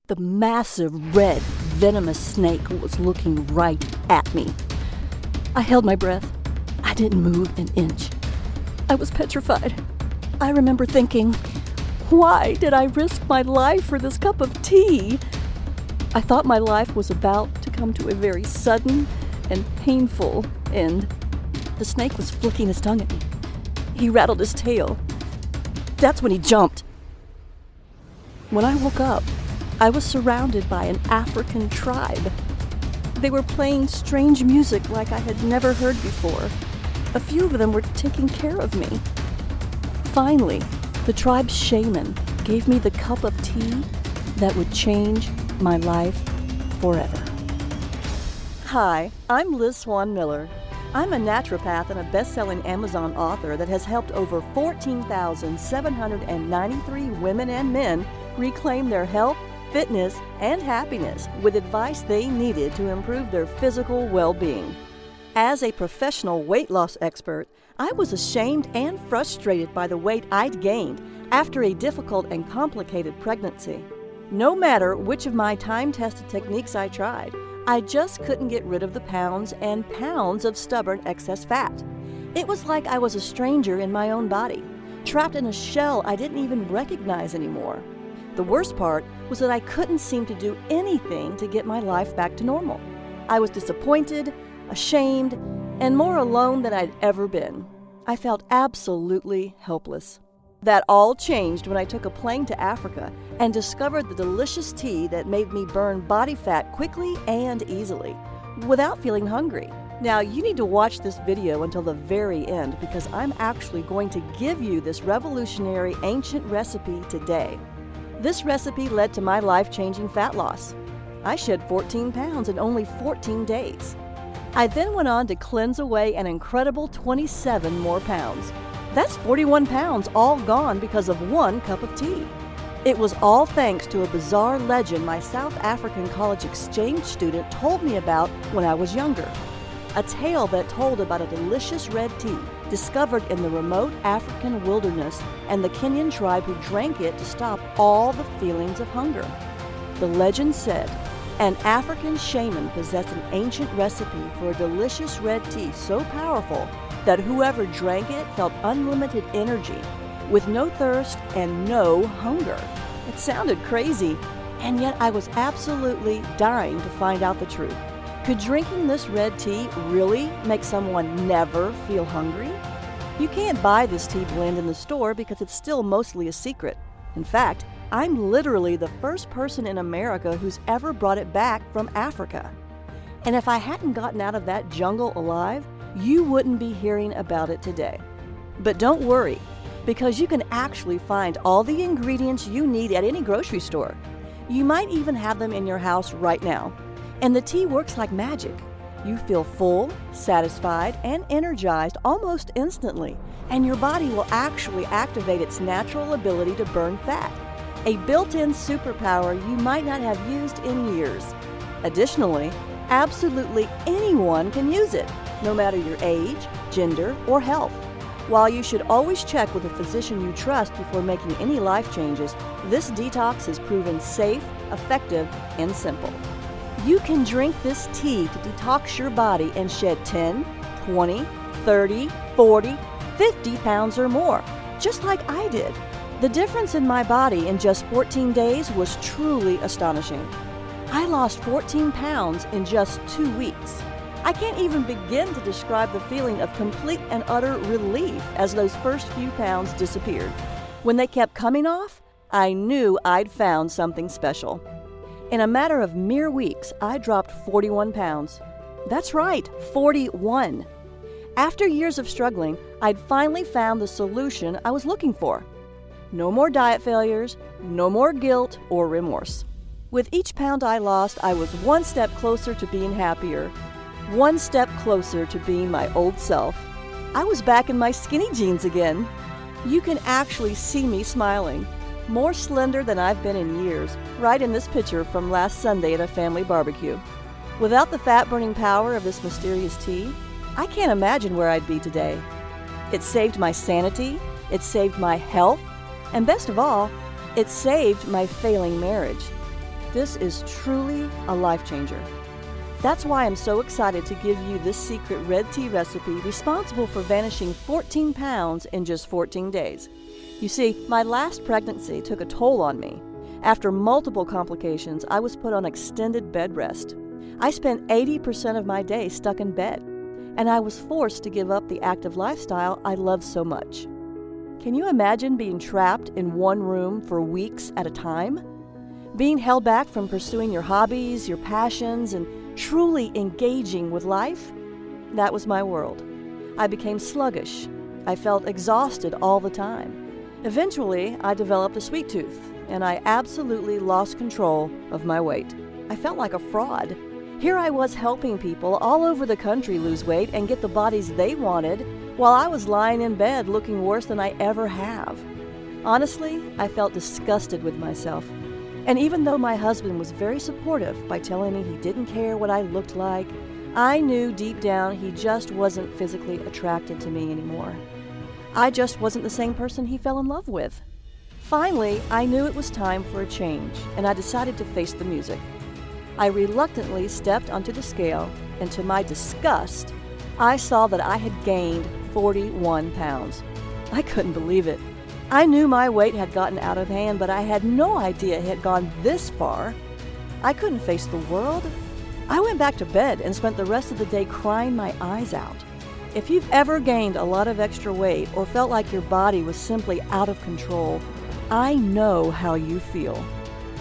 The massive, red, venomous snake was looking right at me. I held my breath. I didn't move an inch. I was petrified. I remember thinking, why did I risk my life for this cup of tea? I thought my life was about to come to a very sudden and painful end. The snake was flicking his tongue at me. He rattled his tail. That's when he jumped. When I woke up, I was surrounded by an African tribe. They were playing strange music like I had never heard before. A few of them were taking care of me. Finally, the tribe's shaman gave me the cup of tea that would change my life forever. Hi, I'm Swann Miller. I'm a naturopath and a best-selling Amazon author that has helped over 14,793 women and men reclaim their health, fitness, and happiness with advice they needed to improve their physical well-being. As a professional weight loss expert, I was ashamed and frustrated by the weight I'd gained after a difficult and complicated pregnancy. No matter which of my time-tested techniques I tried, I just couldn't get rid of the pounds and pounds of stubborn excess fat. It was like I was a stranger in my own body, trapped in a shell I didn't even recognize anymore. The worst part was that I couldn't seem to do anything to get my life back to normal. I was disappointed, ashamed, and more alone than I'd ever been. I felt absolutely helpless. That all changed when I took a plane to Africa and discovered the delicious tea that made me burn body fat quickly and easily, without feeling hungry. Now, you need to watch this video until the very end because I'm actually going to give you this revolutionary ancient recipe today. This recipe led to my life-changing fat loss. I shed 14 pounds in only 14 days. I then went on to cleanse away an incredible 27 more pounds. That's 41 pounds all gone because of one cup of tea. It was all thanks to a bizarre legend my South African college exchange student told me about when I was younger. A tale that told about a delicious red tea discovered in the remote African wilderness and the Kenyan tribe who drank it to stop all the feelings of hunger. The legend said an African shaman possessed an ancient recipe for a delicious red tea so powerful that whoever drank it felt unlimited energy, with no thirst and no hunger. It sounded crazy, and yet I was absolutely dying to find out the truth. Could drinking this red tea really make someone never feel hungry? You can't buy this tea blend in the store because it's still mostly a secret. In fact, I'm literally the first person in America who's ever brought it back from Africa. And if I hadn't gotten out of that jungle alive, you wouldn't be hearing about it today. But don't worry, because you can actually find all the ingredients you need at any grocery store. You might even have them in your house right now. And the tea works like magic. You feel full, satisfied, and energized almost instantly, and your body will actually activate its natural ability to burn fat, a built-in superpower you might not have used in years. Additionally, absolutely anyone can use it, no matter your age, gender, or health. While you should always check with a physician you trust before making any life changes, this detox is proven safe, effective, and simple. You can drink this tea to detox your body and shed 10, 20, 30, 40, 50 pounds or more, just like I did. The difference in my body in just 14 days was truly astonishing. I lost 14 pounds in just 2 weeks. I can't even begin to describe the feeling of complete and utter relief as those first few pounds disappeared. When they kept coming off, I knew I'd found something special. In a matter of mere weeks, I dropped 41 pounds. That's right, 41. After years of struggling, I'd finally found the solution I was looking for. No more diet failures, no more guilt or remorse. With each pound I lost, I was one step closer to being happier, one step closer to being my old self. I was back in my skinny jeans again. You can actually see me smiling, more slender than I've been in years, right in this picture from last Sunday at a family barbecue. Without the fat-burning power of this mysterious tea, I can't imagine where I'd be today. It saved my sanity, it saved my health, and best of all, it saved my failing marriage. This is truly a life changer. That's why I'm so excited to give you this secret red tea recipe responsible for vanishing 14 pounds in just 14 days. You see, my last pregnancy took a toll on me. After multiple complications, I was put on extended bed rest. I spent 80% of my day stuck in bed, and I was forced to give up the active lifestyle I loved so much. Can you imagine being trapped in one room for weeks at a time? Being held back from pursuing your hobbies, your passions, and truly engaging with life? That was my world. I became sluggish. I felt exhausted all the time. Eventually, I developed a sweet tooth, and I absolutely lost control of my weight. I felt like a fraud. Here I was helping people all over the country lose weight and get the bodies they wanted, while I was lying in bed looking worse than I ever have. Honestly, I felt disgusted with myself. And even though my husband was very supportive by telling me he didn't care what I looked like, I knew deep down he just wasn't physically attracted to me anymore. I just wasn't the same person he fell in love with. Finally, I knew it was time for a change, and I decided to face the music. I reluctantly stepped onto the scale, and to my disgust, I saw that I had gained 41 pounds. I couldn't believe it. I knew my weight had gotten out of hand, but I had no idea it had gone this far. I couldn't face the world. I went back to bed and spent the rest of the day crying my eyes out. If you've ever gained a lot of extra weight or felt like your body was simply out of control, I know how you feel.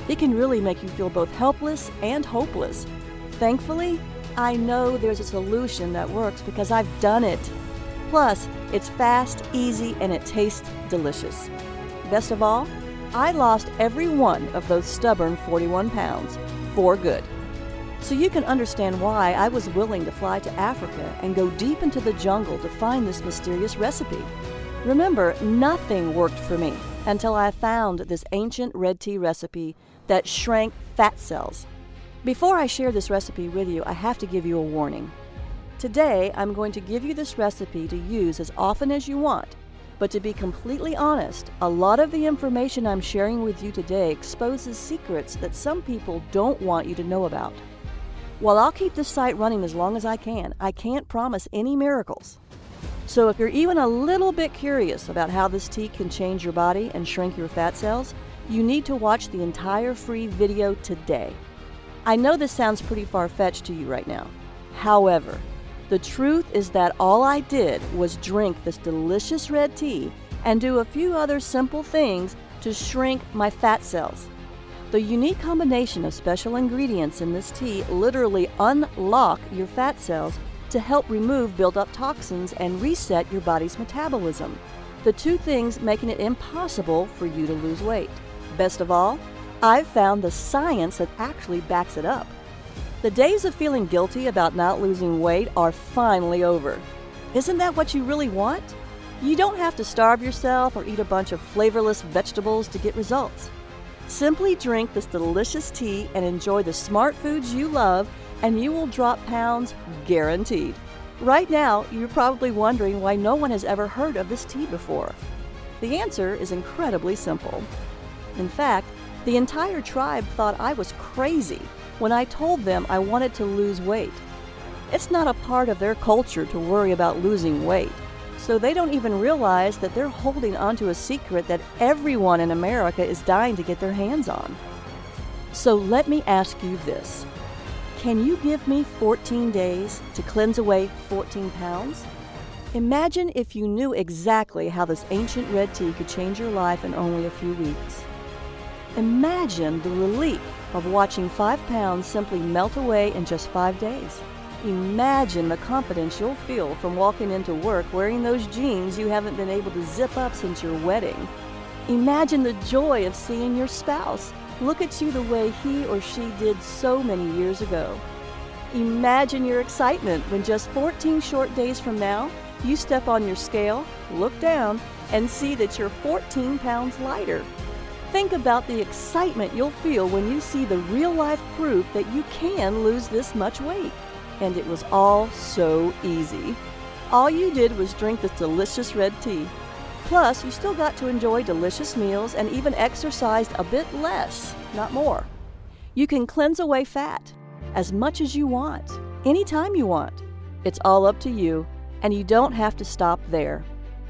It can really make you feel both helpless and hopeless. Thankfully, I know there's a solution that works because I've done it. Plus, it's fast, easy, and it tastes delicious. Best of all, I lost every one of those stubborn 41 pounds for good. So you can understand why I was willing to fly to Africa and go deep into the jungle to find this mysterious recipe. Remember, nothing worked for me until I found this ancient red tea recipe that shrank fat cells. Before I share this recipe with you, I have to give you a warning. Today, I'm going to give you this recipe to use as often as you want, but to be completely honest, a lot of the information I'm sharing with you today exposes secrets that some people don't want you to know about. While I'll keep this site running as long as I can't promise any miracles. So if you're even a little bit curious about how this tea can change your body and shrink your fat cells, you need to watch the entire free video today. I know this sounds pretty far-fetched to you right now. However, the truth is that all I did was drink this delicious red tea and do a few other simple things to shrink my fat cells. The unique combination of special ingredients in this tea literally unlock your fat cells to help remove built-up toxins and reset your body's metabolism. The two things making it impossible for you to lose weight. Best of all, I've found the science that actually backs it up. The days of feeling guilty about not losing weight are finally over. Isn't that what you really want? You don't have to starve yourself or eat a bunch of flavorless vegetables to get results. Simply drink this delicious tea and enjoy the smart foods you love, and you will drop pounds guaranteed. Right now, you're probably wondering why no one has ever heard of this tea before. The answer is incredibly simple. In fact, the entire tribe thought I was crazy when I told them I wanted to lose weight. It's not a part of their culture to worry about losing weight, so they don't even realize that they're holding onto a secret that everyone in America is dying to get their hands on. So let me ask you this. Can you give me 14 days to cleanse away 14 pounds? Imagine if you knew exactly how this ancient red tea could change your life in only a few weeks. Imagine the relief of watching 5 pounds simply melt away in just 5 days. Imagine the confidence you'll feel from walking into work wearing those jeans you haven't been able to zip up since your wedding. Imagine the joy of seeing your spouse look at you the way he or she did so many years ago. Imagine your excitement when just 14 short days from now, you step on your scale, look down, and see that you're 14 pounds lighter. Think about the excitement you'll feel when you see the real-life proof that you can lose this much weight. And it was all so easy. All you did was drink this delicious red tea. Plus, you still got to enjoy delicious meals and even exercised a bit less, not more. You can cleanse away fat as much as you want, anytime you want. It's all up to you, and you don't have to stop there.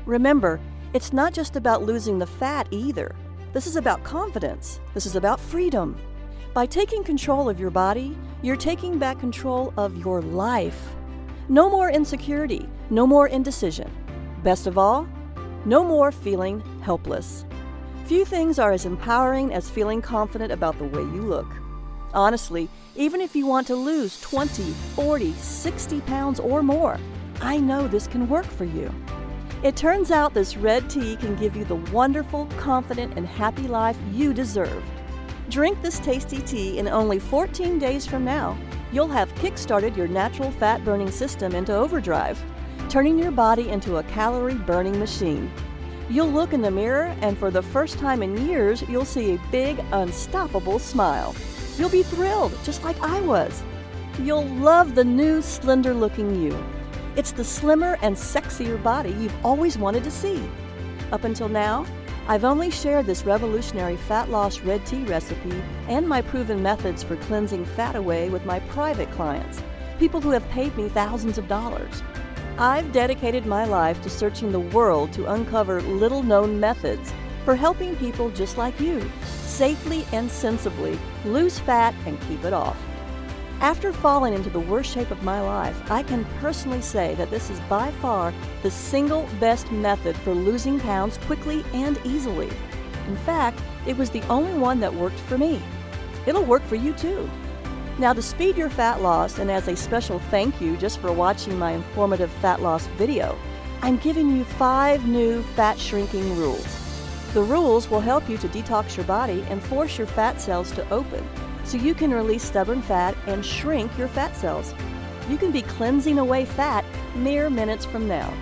Remember, it's not just about losing the fat either. This is about confidence. This is about freedom. By taking control of your body, you're taking back control of your life. No more insecurity, no more indecision. Best of all, no more feeling helpless. Few things are as empowering as feeling confident about the way you look. Honestly, even if you want to lose 20, 40, 60 pounds or more, I know this can work for you. It turns out this red tea can give you the wonderful, confident, and happy life you deserve. Drink this tasty tea and only 14 days from now, you'll have kick-started your natural fat-burning system into overdrive, turning your body into a calorie-burning machine. You'll look in the mirror, and for the first time in years, you'll see a big, unstoppable smile. You'll be thrilled, just like I was. You'll love the new, slender-looking you. It's the slimmer and sexier body you've always wanted to see. Up until now, I've only shared this revolutionary fat loss red tea recipe and my proven methods for cleansing fat away with my private clients, people who have paid me thousands of dollars. I've dedicated my life to searching the world to uncover little-known methods for helping people just like you safely and sensibly lose fat and keep it off. After falling into the worst shape of my life, I can personally say that this is by far the single best method for losing pounds quickly and easily. In fact, it was the only one that worked for me. It'll work for you too. Now, to speed your fat loss, and as a special thank you just for watching my informative fat loss video, I'm giving you 5 new fat shrinking rules. The rules will help you to detox your body and force your fat cells to open so you can release stubborn fat and shrink your fat cells. You can be cleansing away fat mere minutes from now.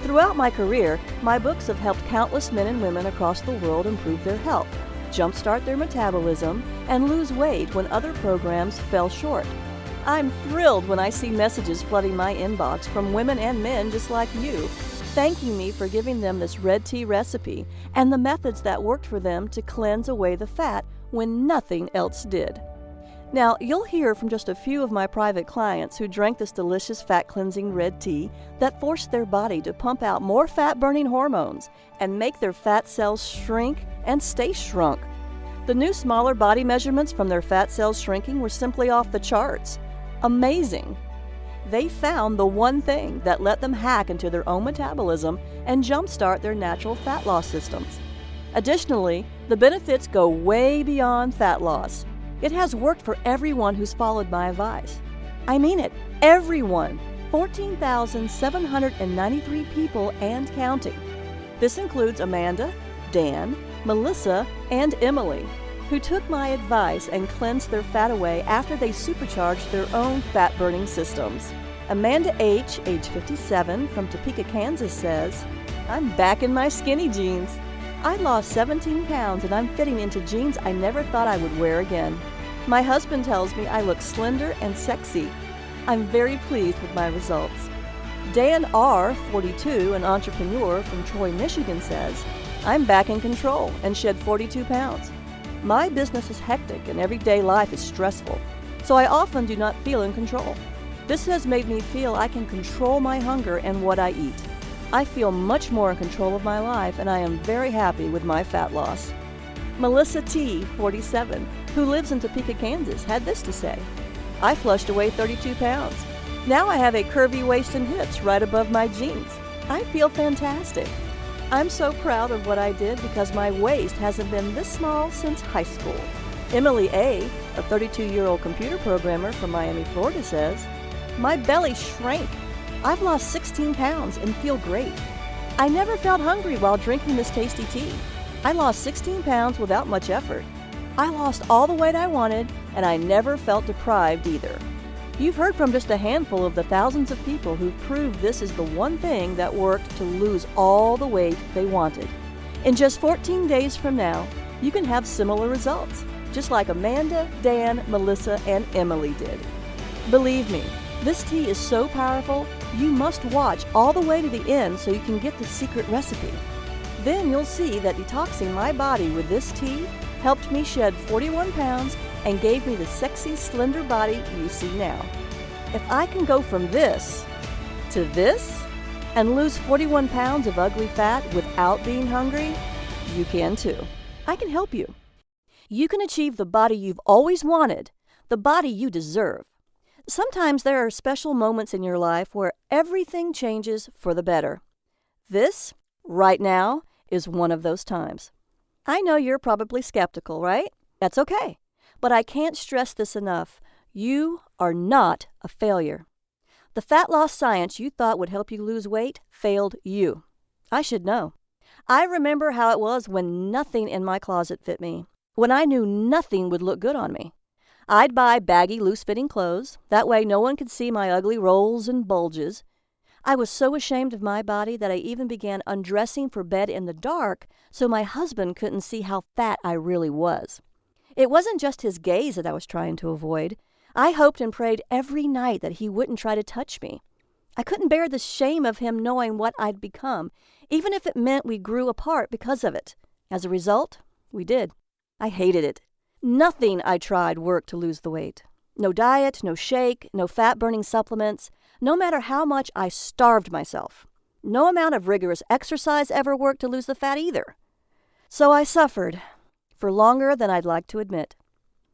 Throughout my career, my books have helped countless men and women across the world improve their health, jumpstart their metabolism, and lose weight when other programs fell short. I'm thrilled when I see messages flooding my inbox from women and men just like you, thanking me for giving them this red tea recipe and the methods that worked for them to cleanse away the fat when nothing else did. Now, you'll hear from just a few of my private clients who drank this delicious fat-cleansing red tea that forced their body to pump out more fat-burning hormones and make their fat cells shrink and stay shrunk. The new smaller body measurements from their fat cells shrinking were simply off the charts. Amazing! They found the one thing that let them hack into their own metabolism and jumpstart their natural fat loss systems. Additionally, the benefits go way beyond fat loss. It has worked for everyone who's followed my advice. I mean it, everyone. 14,793 people and counting. This includes Amanda, Dan, Melissa, and Emily, who took my advice and cleansed their fat away after they supercharged their own fat-burning systems. Amanda H., age 57, from Topeka, Kansas, says, "I'm back in my skinny jeans. I lost 17 pounds and I'm fitting into jeans I never thought I would wear again. My husband tells me I look slender and sexy. I'm very pleased with my results." Dan R., 42, an entrepreneur from Troy, Michigan, says, "I'm back in control and shed 42 pounds. My business is hectic and everyday life is stressful, so I often do not feel in control. This has made me feel I can control my hunger and what I eat. I feel much more in control of my life and I am very happy with my fat loss." Melissa T., 47, who lives in Topeka, Kansas, had this to say, "I flushed away 32 pounds. Now I have a curvy waist and hips right above my jeans. I feel fantastic. I'm so proud of what I did because my waist hasn't been this small since high school." Emily A., a 32-year-old computer programmer from Miami, Florida, says, "My belly shrank. I've lost 16 pounds and feel great. I never felt hungry while drinking this tasty tea. I lost 16 pounds without much effort. I lost all the weight I wanted, and I never felt deprived either." You've heard from just a handful of the thousands of people who've proved this is the one thing that worked to lose all the weight they wanted. In just 14 days from now, you can have similar results, just like Amanda, Dan, Melissa, and Emily did. Believe me, this tea is so powerful, you must watch all the way to the end so you can get the secret recipe. Then you'll see that detoxing my body with this tea helped me shed 41 pounds and gave me the sexy, slender body you see now. If I can go from this to this and lose 41 pounds of ugly fat without being hungry, you can too. I can help you. You can achieve the body you've always wanted, the body you deserve. Sometimes there are special moments in your life where everything changes for the better. This, right now, is one of those times. I know you're probably skeptical, right? That's okay. But I can't stress this enough. You are not a failure. The fat loss science you thought would help you lose weight failed you. I should know. I remember how it was when nothing in my closet fit me, when I knew nothing would look good on me. I'd buy baggy, loose-fitting clothes. That way no one could see my ugly rolls and bulges. I was so ashamed of my body that I even began undressing for bed in the dark so my husband couldn't see how fat I really was. It wasn't just his gaze that I was trying to avoid. I hoped and prayed every night that he wouldn't try to touch me. I couldn't bear the shame of him knowing what I'd become, even if it meant we grew apart because of it. As a result, we did. I hated it. Nothing I tried worked to lose the weight. No diet, no shake, no fat-burning supplements, no matter how much I starved myself. No amount of rigorous exercise ever worked to lose the fat either. So I suffered, for longer than I'd like to admit.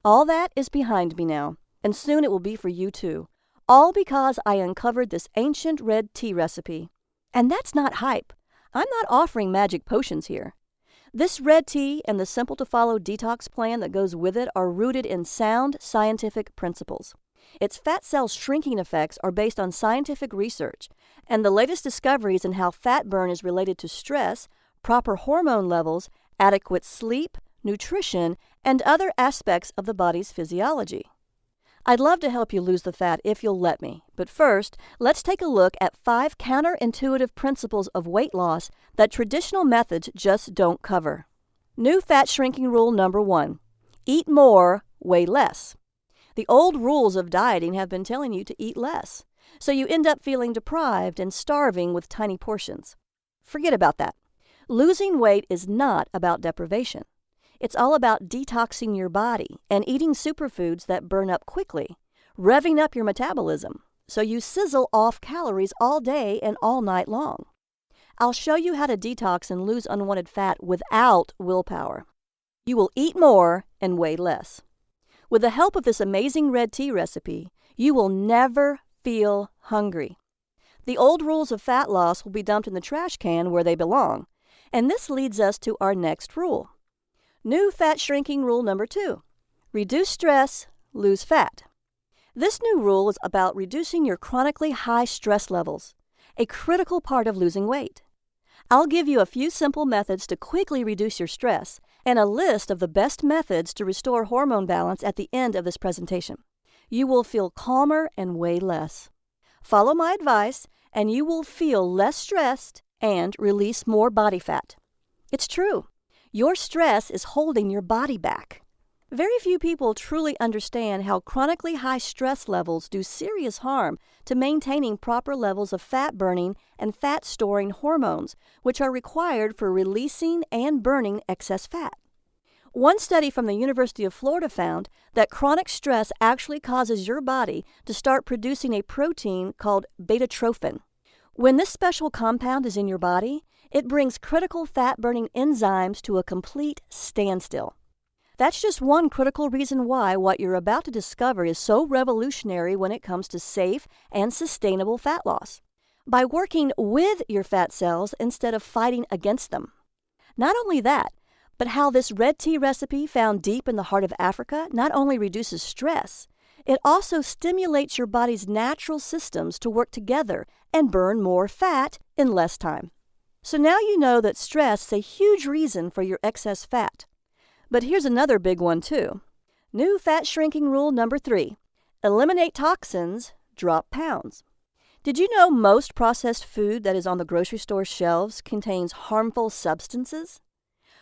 All that is behind me now, and soon it will be for you too. All because I uncovered this ancient red tea recipe. And that's not hype. I'm not offering magic potions here. This red tea and the simple-to-follow detox plan that goes with it are rooted in sound scientific principles. Its fat cell shrinking effects are based on scientific research, and the latest discoveries in how fat burn is related to stress, proper hormone levels, adequate sleep, nutrition, and other aspects of the body's physiology. I'd love to help you lose the fat if you'll let me, but first, let's take a look at 5 counterintuitive principles of weight loss that traditional methods just don't cover. New fat shrinking rule number 1. Eat more, weigh less. The old rules of dieting have been telling you to eat less, so you end up feeling deprived and starving with tiny portions. Forget about that. Losing weight is not about deprivation. It's all about detoxing your body and eating superfoods that burn up quickly, revving up your metabolism, so you sizzle off calories all day and all night long. I'll show you how to detox and lose unwanted fat without willpower. You will eat more and weigh less. With the help of this amazing red tea recipe, you will never feel hungry. The old rules of fat loss will be dumped in the trash can where they belong, and this leads us to our next rule. New fat shrinking rule number 2. Reduce stress, lose fat. This new rule is about reducing your chronically high stress levels, a critical part of losing weight. I'll give you a few simple methods to quickly reduce your stress and a list of the best methods to restore hormone balance at the end of this presentation. You will feel calmer and weigh less. Follow my advice and you will feel less stressed and release more body fat. It's true. Your stress is holding your body back. Very few people truly understand how chronically high stress levels do serious harm to maintaining proper levels of fat burning and fat storing hormones, which are required for releasing and burning excess fat. One study from the University of Florida found that chronic stress actually causes your body to start producing a protein called beta-trophin. When this special compound is in your body, it brings critical fat-burning enzymes to a complete standstill. That's just one critical reason why what you're about to discover is so revolutionary when it comes to safe and sustainable fat loss. By working with your fat cells instead of fighting against them. Not only that, but how this red tea recipe found deep in the heart of Africa not only reduces stress, it also stimulates your body's natural systems to work together and burn more fat in less time. So now you know that stress is a huge reason for your excess fat. But here's another big one too. New fat shrinking rule number 3. Eliminate toxins, drop pounds. Did you know most processed food that is on the grocery store shelves contains harmful substances?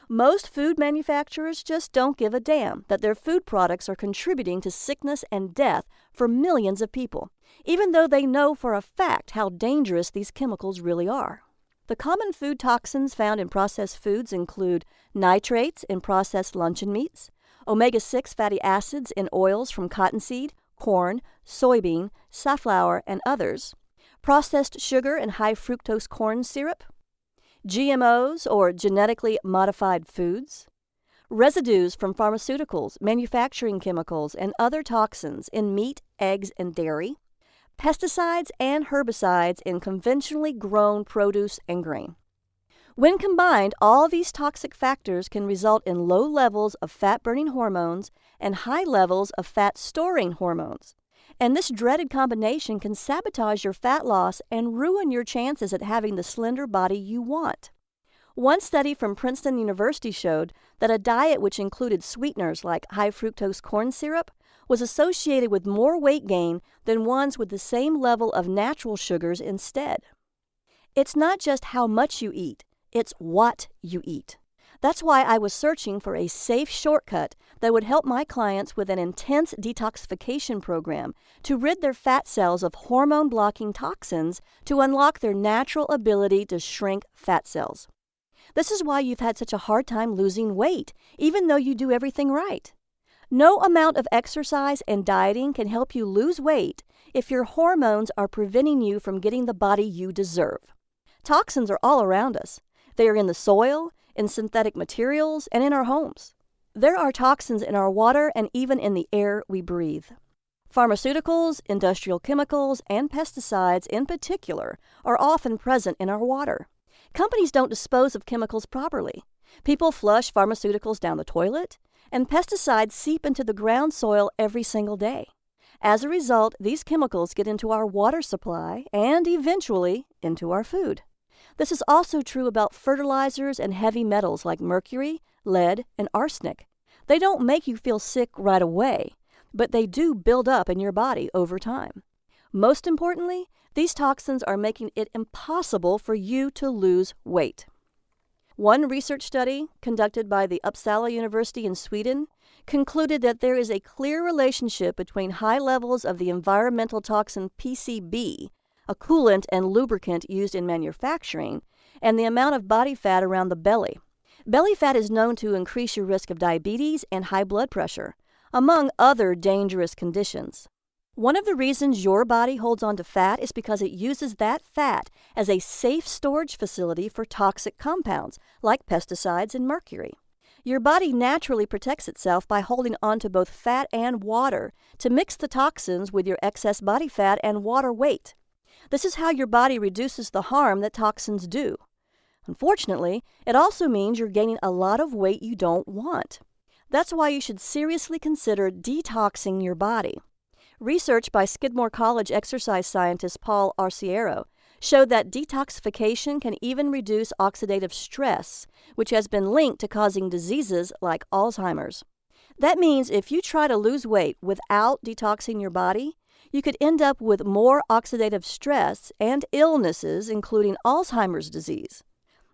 Most food manufacturers just don't give a damn that their food products are contributing to sickness and death for millions of people, even though they know for a fact how dangerous these chemicals really are. The common food toxins found in processed foods include nitrates in processed luncheon meats, omega-6 fatty acids in oils from cottonseed, corn, soybean, safflower, and others, processed sugar and high fructose corn syrup, GMOs or genetically modified foods, residues from pharmaceuticals, manufacturing chemicals, and other toxins in meat, eggs, and dairy, pesticides and herbicides in conventionally grown produce and grain. When combined, all these toxic factors can result in low levels of fat-burning hormones and high levels of fat-storing hormones. And this dreaded combination can sabotage your fat loss and ruin your chances at having the slender body you want. One study from Princeton University showed that a diet which included sweeteners like high fructose corn syrup was associated with more weight gain than ones with the same level of natural sugars instead. It's not just how much you eat, it's what you eat. That's why I was searching for a safe shortcut that would help my clients with an intense detoxification program to rid their fat cells of hormone-blocking toxins to unlock their natural ability to shrink fat cells. This is why you've had such a hard time losing weight, even though you do everything right. No amount of exercise and dieting can help you lose weight if your hormones are preventing you from getting the body you deserve. Toxins are all around us. They are in the soil, in synthetic materials, and in our homes. There are toxins in our water and even in the air we breathe. Pharmaceuticals, industrial chemicals, and pesticides in particular are often present in our water. Companies don't dispose of chemicals properly. People flush pharmaceuticals down the toilet, and pesticides seep into the ground soil every single day. As a result, these chemicals get into our water supply and eventually into our food. This is also true about fertilizers and heavy metals like mercury, lead, and arsenic. They don't make you feel sick right away, but they do build up in your body over time. Most importantly, these toxins are making it impossible for you to lose weight. One research study conducted by the Uppsala University in Sweden concluded that there is a clear relationship between high levels of the environmental toxin PCB, a coolant and lubricant used in manufacturing, and the amount of body fat around the belly. Belly fat is known to increase your risk of diabetes and high blood pressure, among other dangerous conditions. One of the reasons your body holds on to fat is because it uses that fat as a safe storage facility for toxic compounds like pesticides and mercury. Your body naturally protects itself by holding on to both fat and water to mix the toxins with your excess body fat and water weight. This is how your body reduces the harm that toxins do. Unfortunately, it also means you're gaining a lot of weight you don't want. That's why you should seriously consider detoxing your body. Research by Skidmore College exercise scientist Paul Arciero showed that detoxification can even reduce oxidative stress, which has been linked to causing diseases like Alzheimer's. That means if you try to lose weight without detoxing your body, you could end up with more oxidative stress and illnesses, including Alzheimer's disease.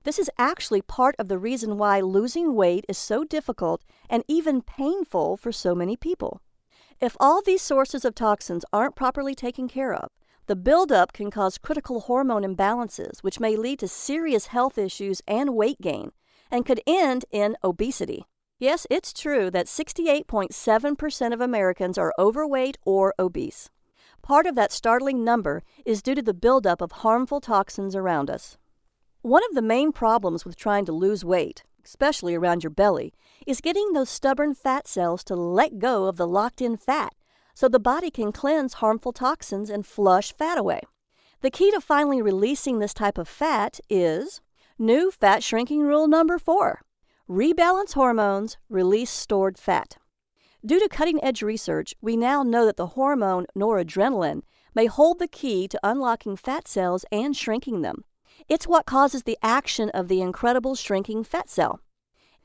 This is actually part of the reason why losing weight is so difficult and even painful for so many people. If all these sources of toxins aren't properly taken care of, the buildup can cause critical hormone imbalances, which may lead to serious health issues and weight gain, and could end in obesity. Yes, it's true that 68.7% of Americans are overweight or obese. Part of that startling number is due to the buildup of harmful toxins around us. One of the main problems with trying to lose weight, especially around your belly, is getting those stubborn fat cells to let go of the locked-in fat so the body can cleanse harmful toxins and flush fat away. The key to finally releasing this type of fat is new fat shrinking rule number 4. Rebalance hormones, release stored fat. Due to cutting-edge research, we now know that the hormone noradrenaline may hold the key to unlocking fat cells and shrinking them. It's what causes the action of the incredible shrinking fat cell.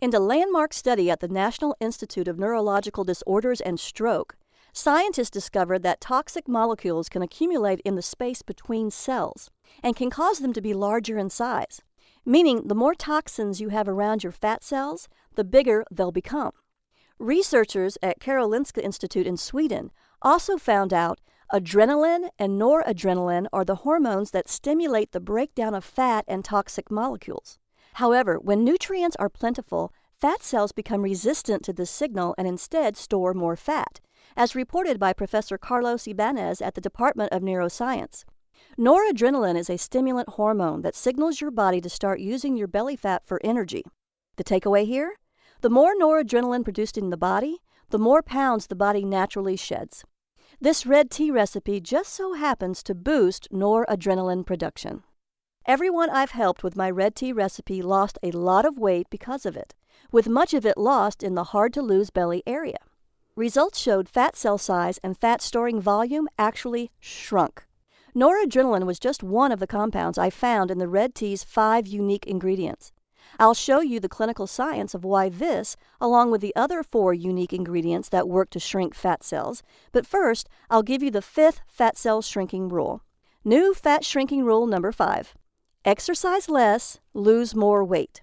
In a landmark study at the National Institute of Neurological Disorders and Stroke, scientists discovered that toxic molecules can accumulate in the space between cells and can cause them to be larger in size, meaning the more toxins you have around your fat cells, the bigger they'll become. Researchers at Karolinska Institute in Sweden also found out adrenaline and noradrenaline are the hormones that stimulate the breakdown of fat and toxic molecules. However, when nutrients are plentiful, fat cells become resistant to this signal and instead store more fat, as reported by Professor Carlos Ibanez at the Department of Neuroscience. Noradrenaline is a stimulant hormone that signals your body to start using your belly fat for energy. The takeaway here? The more noradrenaline produced in the body, the more pounds the body naturally sheds. This red tea recipe just so happens to boost noradrenaline production. Everyone I've helped with my red tea recipe lost a lot of weight because of it, with much of it lost in the hard-to-lose belly area. Results showed fat cell size and fat storing volume actually shrunk. Noradrenaline was just one of the compounds I found in the red tea's 5 unique ingredients. I'll show you the clinical science of why this, along with the other 4 unique ingredients that work to shrink fat cells, but first, I'll give you the 5th fat cell shrinking rule. New fat shrinking rule number 5. Exercise less, lose more weight.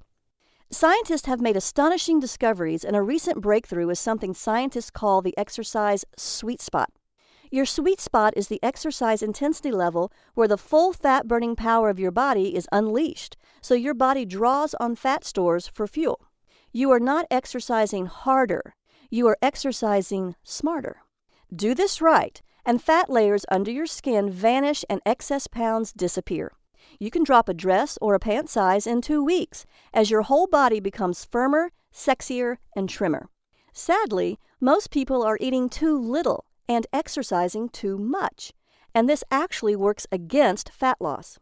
Scientists have made astonishing discoveries, and a recent breakthrough is something scientists call the exercise sweet spot. Your sweet spot is the exercise intensity level where the full fat-burning power of your body is unleashed, so your body draws on fat stores for fuel. You are not exercising harder, you are exercising smarter. Do this right, and fat layers under your skin vanish and excess pounds disappear. You can drop a dress or a pant size in 2 weeks as your whole body becomes firmer, sexier, and trimmer. Sadly, most people are eating too little and exercising too much, and this actually works against fat loss.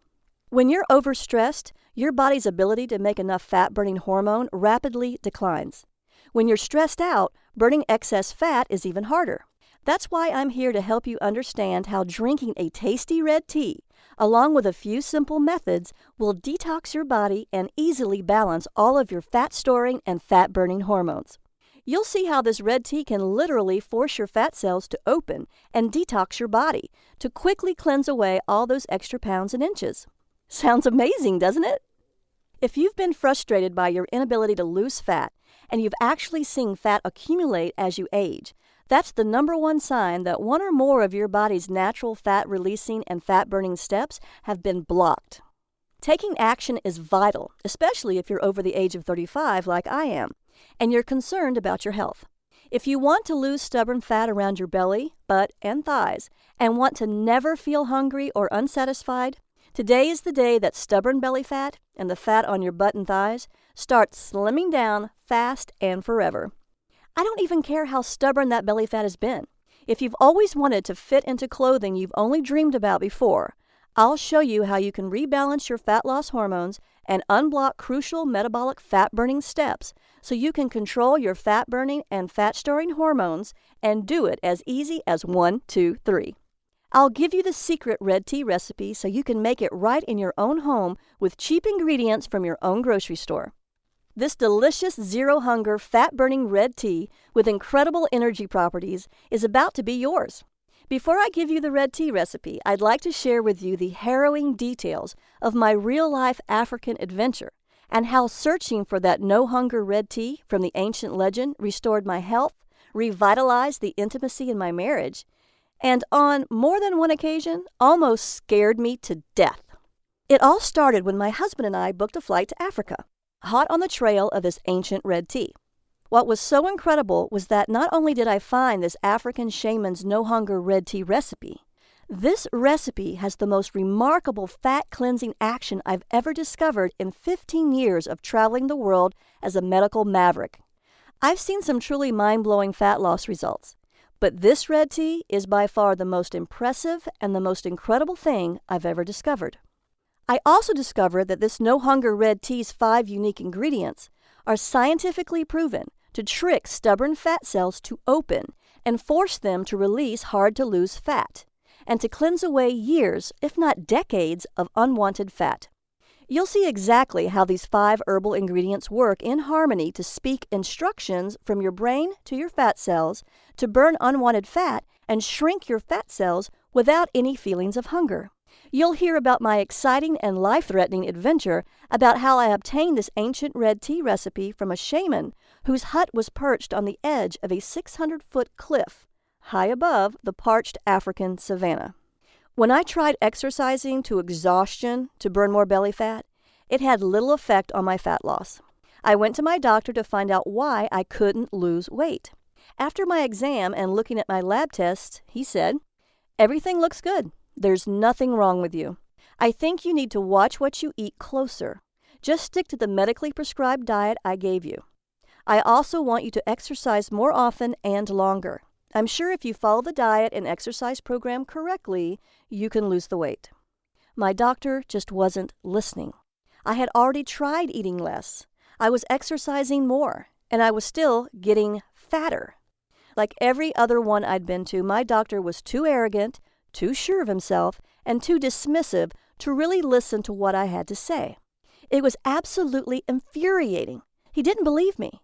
When you're overstressed, your body's ability to make enough fat-burning hormone rapidly declines. When you're stressed out, burning excess fat is even harder. That's why I'm here to help you understand how drinking a tasty red tea, along with a few simple methods, will detox your body and easily balance all of your fat-storing and fat-burning hormones. You'll see how this red tea can literally force your fat cells to open and detox your body to quickly cleanse away all those extra pounds and inches. Sounds amazing, doesn't it? If you've been frustrated by your inability to lose fat and you've actually seen fat accumulate as you age, that's the number one sign that one or more of your body's natural fat-releasing and fat-burning steps have been blocked. Taking action is vital, especially if you're over the age of 35 like I am, and you're concerned about your health. If you want to lose stubborn fat around your belly, butt, and thighs, and want to never feel hungry or unsatisfied, today is the day that stubborn belly fat and the fat on your butt and thighs start slimming down fast and forever. I don't even care how stubborn that belly fat has been. If you've always wanted to fit into clothing you've only dreamed about before, I'll show you how you can rebalance your fat loss hormones and unblock crucial metabolic fat-burning steps so you can control your fat-burning and fat-storing hormones and do it as easy as 1, 2, 3. I'll give you the secret red tea recipe so you can make it right in your own home with cheap ingredients from your own grocery store. This delicious zero-hunger, fat-burning red tea with incredible energy properties is about to be yours. Before I give you the red tea recipe, I'd like to share with you the harrowing details of my real-life African adventure and how searching for that no-hunger red tea from the ancient legend restored my health, revitalized the intimacy in my marriage, and on more than one occasion, almost scared me to death. It all started when my husband and I booked a flight to Africa, hot on the trail of this ancient red tea. What was so incredible was that not only did I find this African shaman's no-hunger red tea recipe, this recipe has the most remarkable fat-cleansing action I've ever discovered in 15 years of traveling the world as a medical maverick. I've seen some truly mind-blowing fat loss results, but this red tea is by far the most impressive and the most incredible thing I've ever discovered. I also discovered that this no-hunger red tea's 5 unique ingredients are scientifically proven to trick stubborn fat cells to open and force them to release hard-to-lose fat, and to cleanse away years, if not decades, of unwanted fat. You'll see exactly how these 5 herbal ingredients work in harmony to speak instructions from your brain to your fat cells to burn unwanted fat and shrink your fat cells without any feelings of hunger. You'll hear about my exciting and life-threatening adventure about how I obtained this ancient red tea recipe from a shaman whose hut was perched on the edge of a 600-foot cliff, high above the parched African savanna. When I tried exercising to exhaustion to burn more belly fat, it had little effect on my fat loss. I went to my doctor to find out why I couldn't lose weight. After my exam and looking at my lab tests, he said, "Everything looks good. There's nothing wrong with you. I think you need to watch what you eat closer. Just stick to the medically prescribed diet I gave you. I also want you to exercise more often and longer. I'm sure if you follow the diet and exercise program correctly, you can lose the weight." My doctor just wasn't listening. I had already tried eating less. I was exercising more, and I was still getting fatter. Like every other one I'd been to, my doctor was too arrogant, too sure of himself, and too dismissive to really listen to what I had to say. It was absolutely infuriating. He didn't believe me.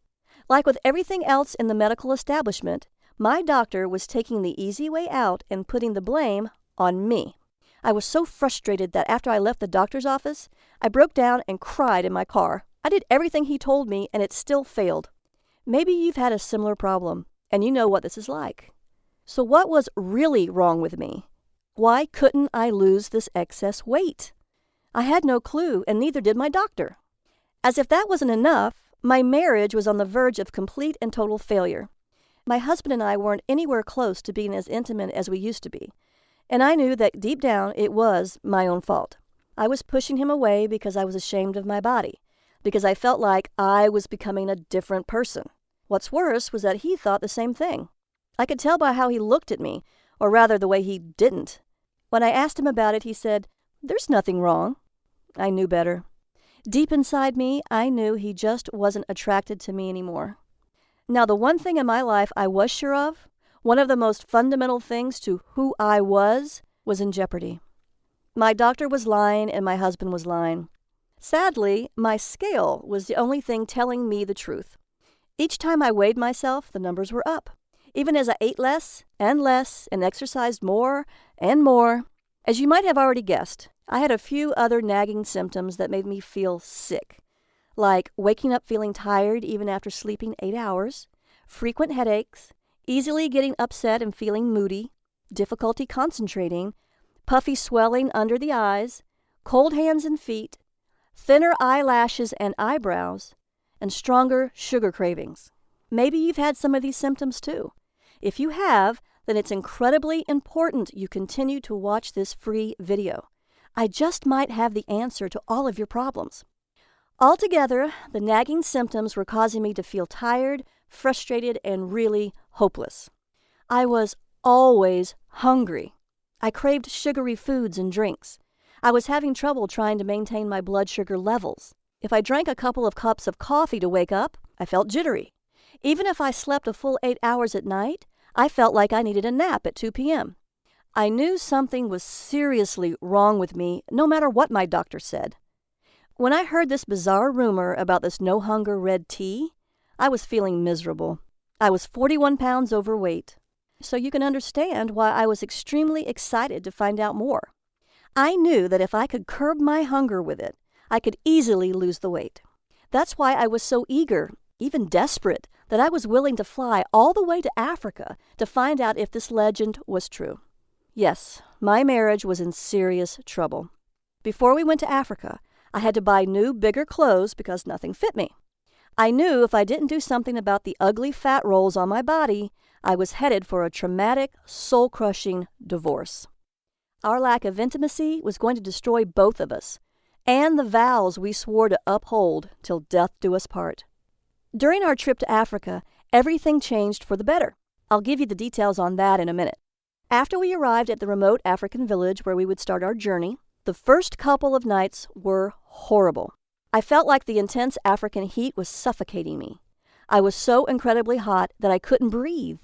Like with everything else in the medical establishment, my doctor was taking the easy way out and putting the blame on me. I was so frustrated that after I left the doctor's office, I broke down and cried in my car. I did everything he told me, and it still failed. Maybe you've had a similar problem, and you know what this is like. So what was really wrong with me? Why couldn't I lose this excess weight? I had no clue, and neither did my doctor. As if that wasn't enough, my marriage was on the verge of complete and total failure. My husband and I weren't anywhere close to being as intimate as we used to be, and I knew that deep down it was my own fault. I was pushing him away because I was ashamed of my body, because I felt like I was becoming a different person. What's worse was that he thought the same thing. I could tell by how he looked at me, or rather the way he didn't. When I asked him about it, he said, "There's nothing wrong." I knew better. Deep inside me, I knew he just wasn't attracted to me anymore. Now, the one thing in my life I was sure of, one of the most fundamental things to who I was in jeopardy. My doctor was lying and my husband was lying. Sadly, my scale was the only thing telling me the truth. Each time I weighed myself, the numbers were up. Even as I ate less and exercised more and more. As you might have already guessed, I had a few other nagging symptoms that made me feel sick, like waking up feeling tired even after sleeping 8 hours, frequent headaches, easily getting upset and feeling moody, difficulty concentrating, puffy swelling under the eyes, cold hands and feet, thinner eyelashes and eyebrows, and stronger sugar cravings. Maybe you've had some of these symptoms too. If you have, then it's incredibly important you continue to watch this free video. I just might have the answer to all of your problems. Altogether, the nagging symptoms were causing me to feel tired, frustrated, and really hopeless. I was always hungry. I craved sugary foods and drinks. I was having trouble trying to maintain my blood sugar levels. If I drank a couple of cups of coffee to wake up, I felt jittery. Even if I slept a full 8 hours at night, I felt like I needed a nap at 2 p.m. I knew something was seriously wrong with me, no matter what my doctor said. When I heard this bizarre rumor about this no-hunger red tea, I was feeling miserable. I was 41 pounds overweight. So you can understand why I was extremely excited to find out more. I knew that if I could curb my hunger with it, I could easily lose the weight. That's why I was so eager, even desperate, that I was willing to fly all the way to Africa to find out if this legend was true. Yes, my marriage was in serious trouble. Before we went to Africa, I had to buy new, bigger clothes because nothing fit me. I knew if I didn't do something about the ugly fat rolls on my body, I was headed for a traumatic, soul-crushing divorce. Our lack of intimacy was going to destroy both of us, and the vows we swore to uphold till death do us part. During our trip to Africa, everything changed for the better. I'll give you the details on that in a minute. After we arrived at the remote African village where we would start our journey, the first couple of nights were horrible. I felt like the intense African heat was suffocating me. I was so incredibly hot that I couldn't breathe.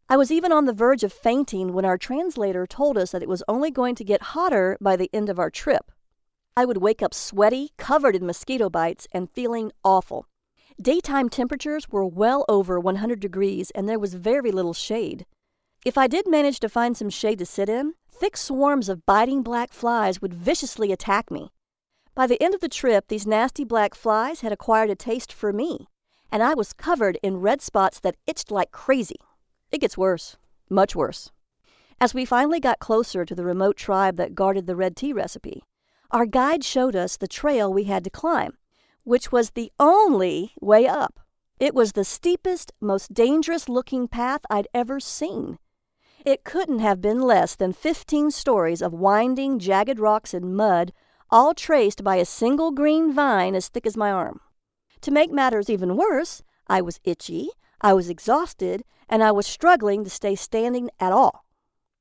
I was even on the verge of fainting when our translator told us that it was only going to get hotter by the end of our trip. I would wake up sweaty, covered in mosquito bites, and feeling awful. Daytime temperatures were well over 100 degrees, and there was very little shade. If I did manage to find some shade to sit in, thick swarms of biting black flies would viciously attack me. By the end of the trip, these nasty black flies had acquired a taste for me, and I was covered in red spots that itched like crazy. It gets worse, much worse. As we finally got closer to the remote tribe that guarded the red tea recipe, our guide showed us the trail we had to climb, which was the only way up. It was the steepest, most dangerous-looking path I'd ever seen. It couldn't have been less than 15 stories of winding, jagged rocks and mud, all traced by a single green vine as thick as my arm. To make matters even worse, I was itchy, I was exhausted, and I was struggling to stay standing at all.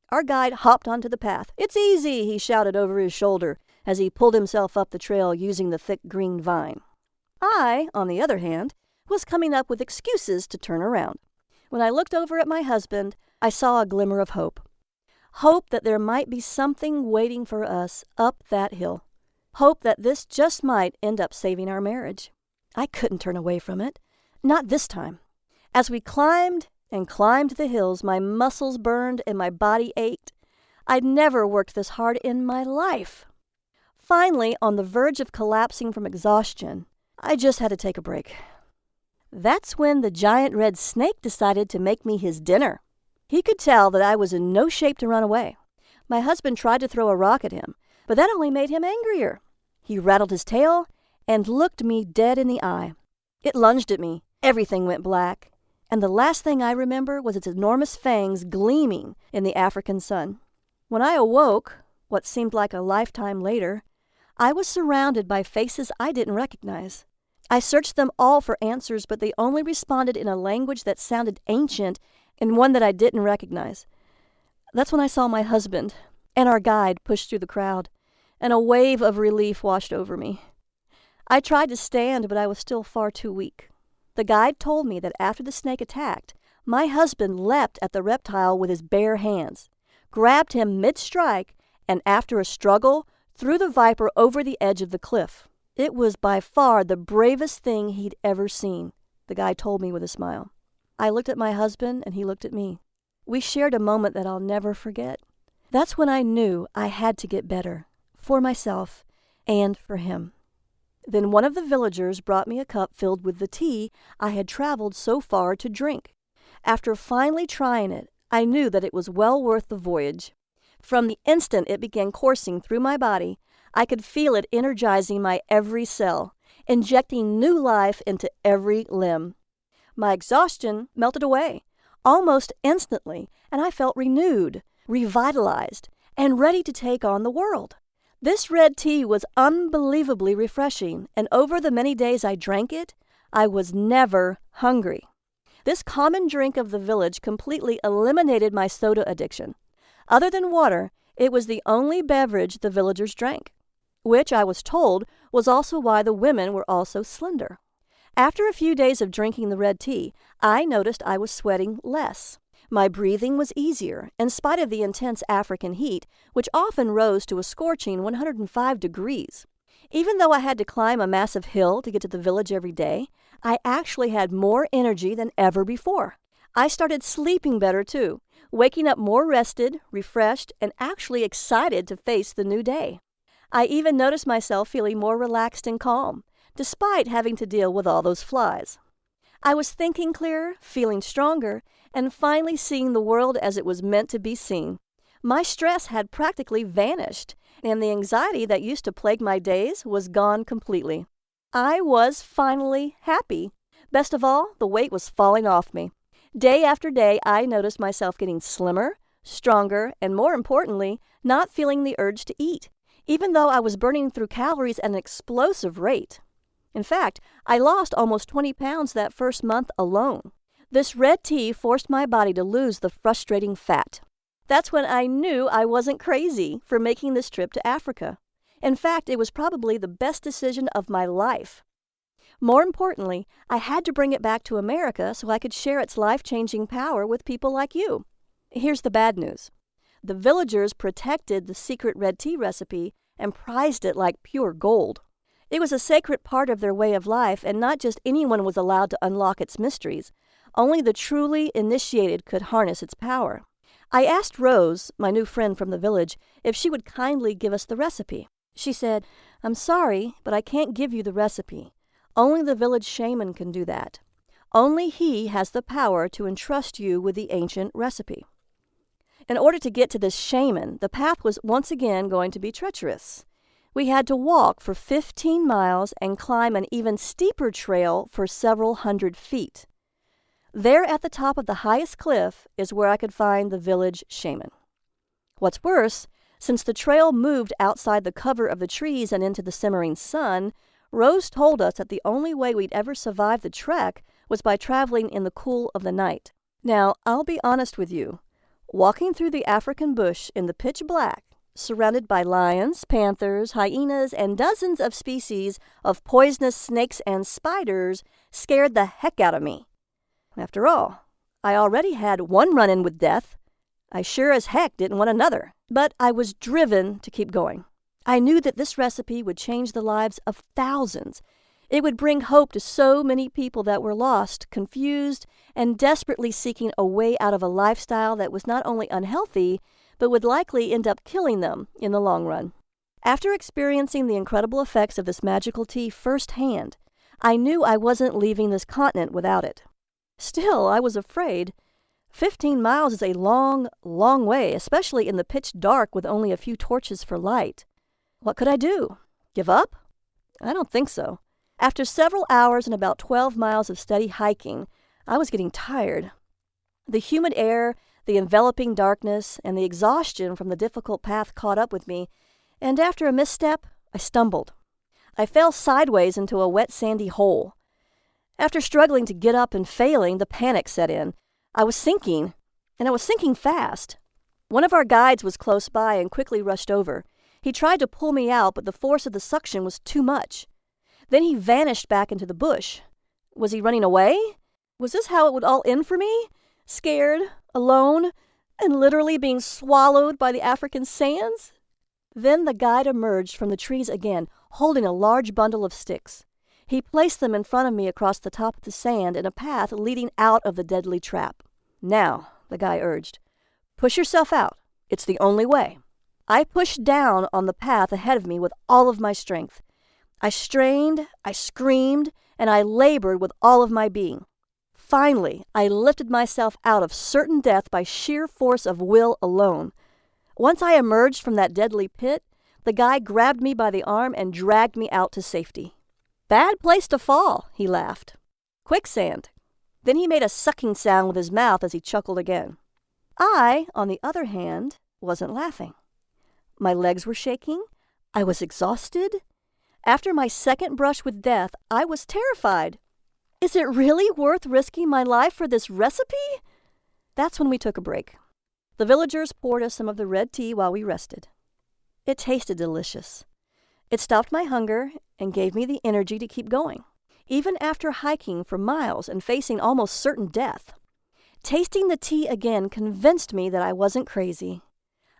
Our guide hopped onto the path. "It's easy," he shouted over his shoulder as he pulled himself up the trail using the thick green vine. I, on the other hand, was coming up with excuses to turn around. When I looked over at my husband, I saw a glimmer of hope. Hope that there might be something waiting for us up that hill. Hope that this just might end up saving our marriage. I couldn't turn away from it. Not this time. As we climbed and climbed the hills, my muscles burned and my body ached. I'd never worked this hard in my life. Finally, on the verge of collapsing from exhaustion, I just had to take a break. That's when the giant red snake decided to make me his dinner. He could tell that I was in no shape to run away. My husband tried to throw a rock at him, but that only made him angrier. He rattled his tail and looked me dead in the eye. It lunged at me. Everything went black, and the last thing I remember was its enormous fangs gleaming in the African sun. When I awoke, what seemed like a lifetime later, I was surrounded by faces I didn't recognize. I searched them all for answers, but they only responded in a language that sounded ancient and one that I didn't recognize. That's when I saw my husband and our guide push through the crowd, and a wave of relief washed over me. I tried to stand, but I was still far too weak. The guide told me that after the snake attacked, my husband leapt at the reptile with his bare hands, grabbed him mid-strike, and after a struggle, threw the viper over the edge of the cliff. It was by far the bravest thing he'd ever seen, the guy told me with a smile. I looked at my husband and he looked at me. We shared a moment that I'll never forget. That's when I knew I had to get better, for myself and for him. Then one of the villagers brought me a cup filled with the tea I had traveled so far to drink. After finally trying it, I knew that it was well worth the voyage. From the instant it began coursing through my body, I could feel it energizing my every cell, injecting new life into every limb. My exhaustion melted away, almost instantly, and I felt renewed, revitalized, and ready to take on the world. This red tea was unbelievably refreshing, and over the many days I drank it, I was never hungry. This common drink of the village completely eliminated my soda addiction. Other than water, it was the only beverage the villagers drank, which I was told was also why the women were all so slender. After a few days of drinking the red tea, I noticed I was sweating less. My breathing was easier, in spite of the intense African heat, which often rose to a scorching 105 degrees. Even though I had to climb a massive hill to get to the village every day, I actually had more energy than ever before. I started sleeping better too, waking up more rested, refreshed, and actually excited to face the new day. I even noticed myself feeling more relaxed and calm, despite having to deal with all those flies. I was thinking clearer, feeling stronger, and finally seeing the world as it was meant to be seen. My stress had practically vanished, and the anxiety that used to plague my days was gone completely. I was finally happy. Best of all, the weight was falling off me. Day after day, I noticed myself getting slimmer, stronger, and more importantly, not feeling the urge to eat, even though I was burning through calories at an explosive rate. In fact, I lost almost 20 pounds that first month alone. This red tea forced my body to lose the frustrating fat. That's when I knew I wasn't crazy for making this trip to Africa. In fact, it was probably the best decision of my life. More importantly, I had to bring it back to America so I could share its life-changing power with people like you. Here's the bad news. The villagers protected the secret red tea recipe and prized it like pure gold. It was a sacred part of their way of life, and not just anyone was allowed to unlock its mysteries. Only the truly initiated could harness its power. I asked Rose, my new friend from the village, if she would kindly give us the recipe. She said, "I'm sorry, but I can't give you the recipe. Only the village shaman can do that. Only he has the power to entrust you with the ancient recipe." In order to get to this shaman, the path was once again going to be treacherous. We had to walk for 15 miles and climb an even steeper trail for several hundred feet. There at the top of the highest cliff is where I could find the village shaman. What's worse, since the trail moved outside the cover of the trees and into the simmering sun, Rose told us that the only way we'd ever survive the trek was by traveling in the cool of the night. Now, I'll be honest with you. Walking through the African bush in the pitch black, surrounded by lions, panthers, hyenas, and dozens of species of poisonous snakes and spiders, scared the heck out of me. After all, I already had one run-in with death. I sure as heck didn't want another, but I was driven to keep going. I knew that this recipe would change the lives of thousands. It would bring hope to so many people that were lost, confused, and desperately seeking a way out of a lifestyle that was not only unhealthy, but would likely end up killing them in the long run. After experiencing the incredible effects of this magical tea firsthand, I knew I wasn't leaving this continent without it. Still, I was afraid. 15 miles is a long, long way, especially in the pitch dark with only a few torches for light. What could I do? Give up? I don't think so. After several hours and about 12 miles of steady hiking, I was getting tired. The humid air, the enveloping darkness, and the exhaustion from the difficult path caught up with me, and after a misstep, I stumbled. I fell sideways into a wet sandy hole. After struggling to get up and failing, the panic set in. I was sinking, and I was sinking fast. One of our guides was close by and quickly rushed over. He tried to pull me out, but the force of the suction was too much. Then he vanished back into the bush. Was he running away? Was this how it would all end for me? Scared, alone, and literally being swallowed by the African sands? Then the guide emerged from the trees again, holding a large bundle of sticks. He placed them in front of me across the top of the sand in a path leading out of the deadly trap. Now, the guy urged, push yourself out. It's the only way. I pushed down on the path ahead of me with all of my strength. I strained, I screamed, and I labored with all of my being. Finally, I lifted myself out of certain death by sheer force of will alone. Once I emerged from that deadly pit, the guy grabbed me by the arm and dragged me out to safety. Bad place to fall, he laughed. Quicksand. Then he made a sucking sound with his mouth as he chuckled again. I, on the other hand, wasn't laughing. My legs were shaking. I was exhausted. After my second brush with death, I was terrified. Is it really worth risking my life for this recipe? That's when we took a break. The villagers poured us some of the red tea while we rested. It tasted delicious. It stopped my hunger and gave me the energy to keep going, even after hiking for miles and facing almost certain death. Tasting the tea again convinced me that I wasn't crazy.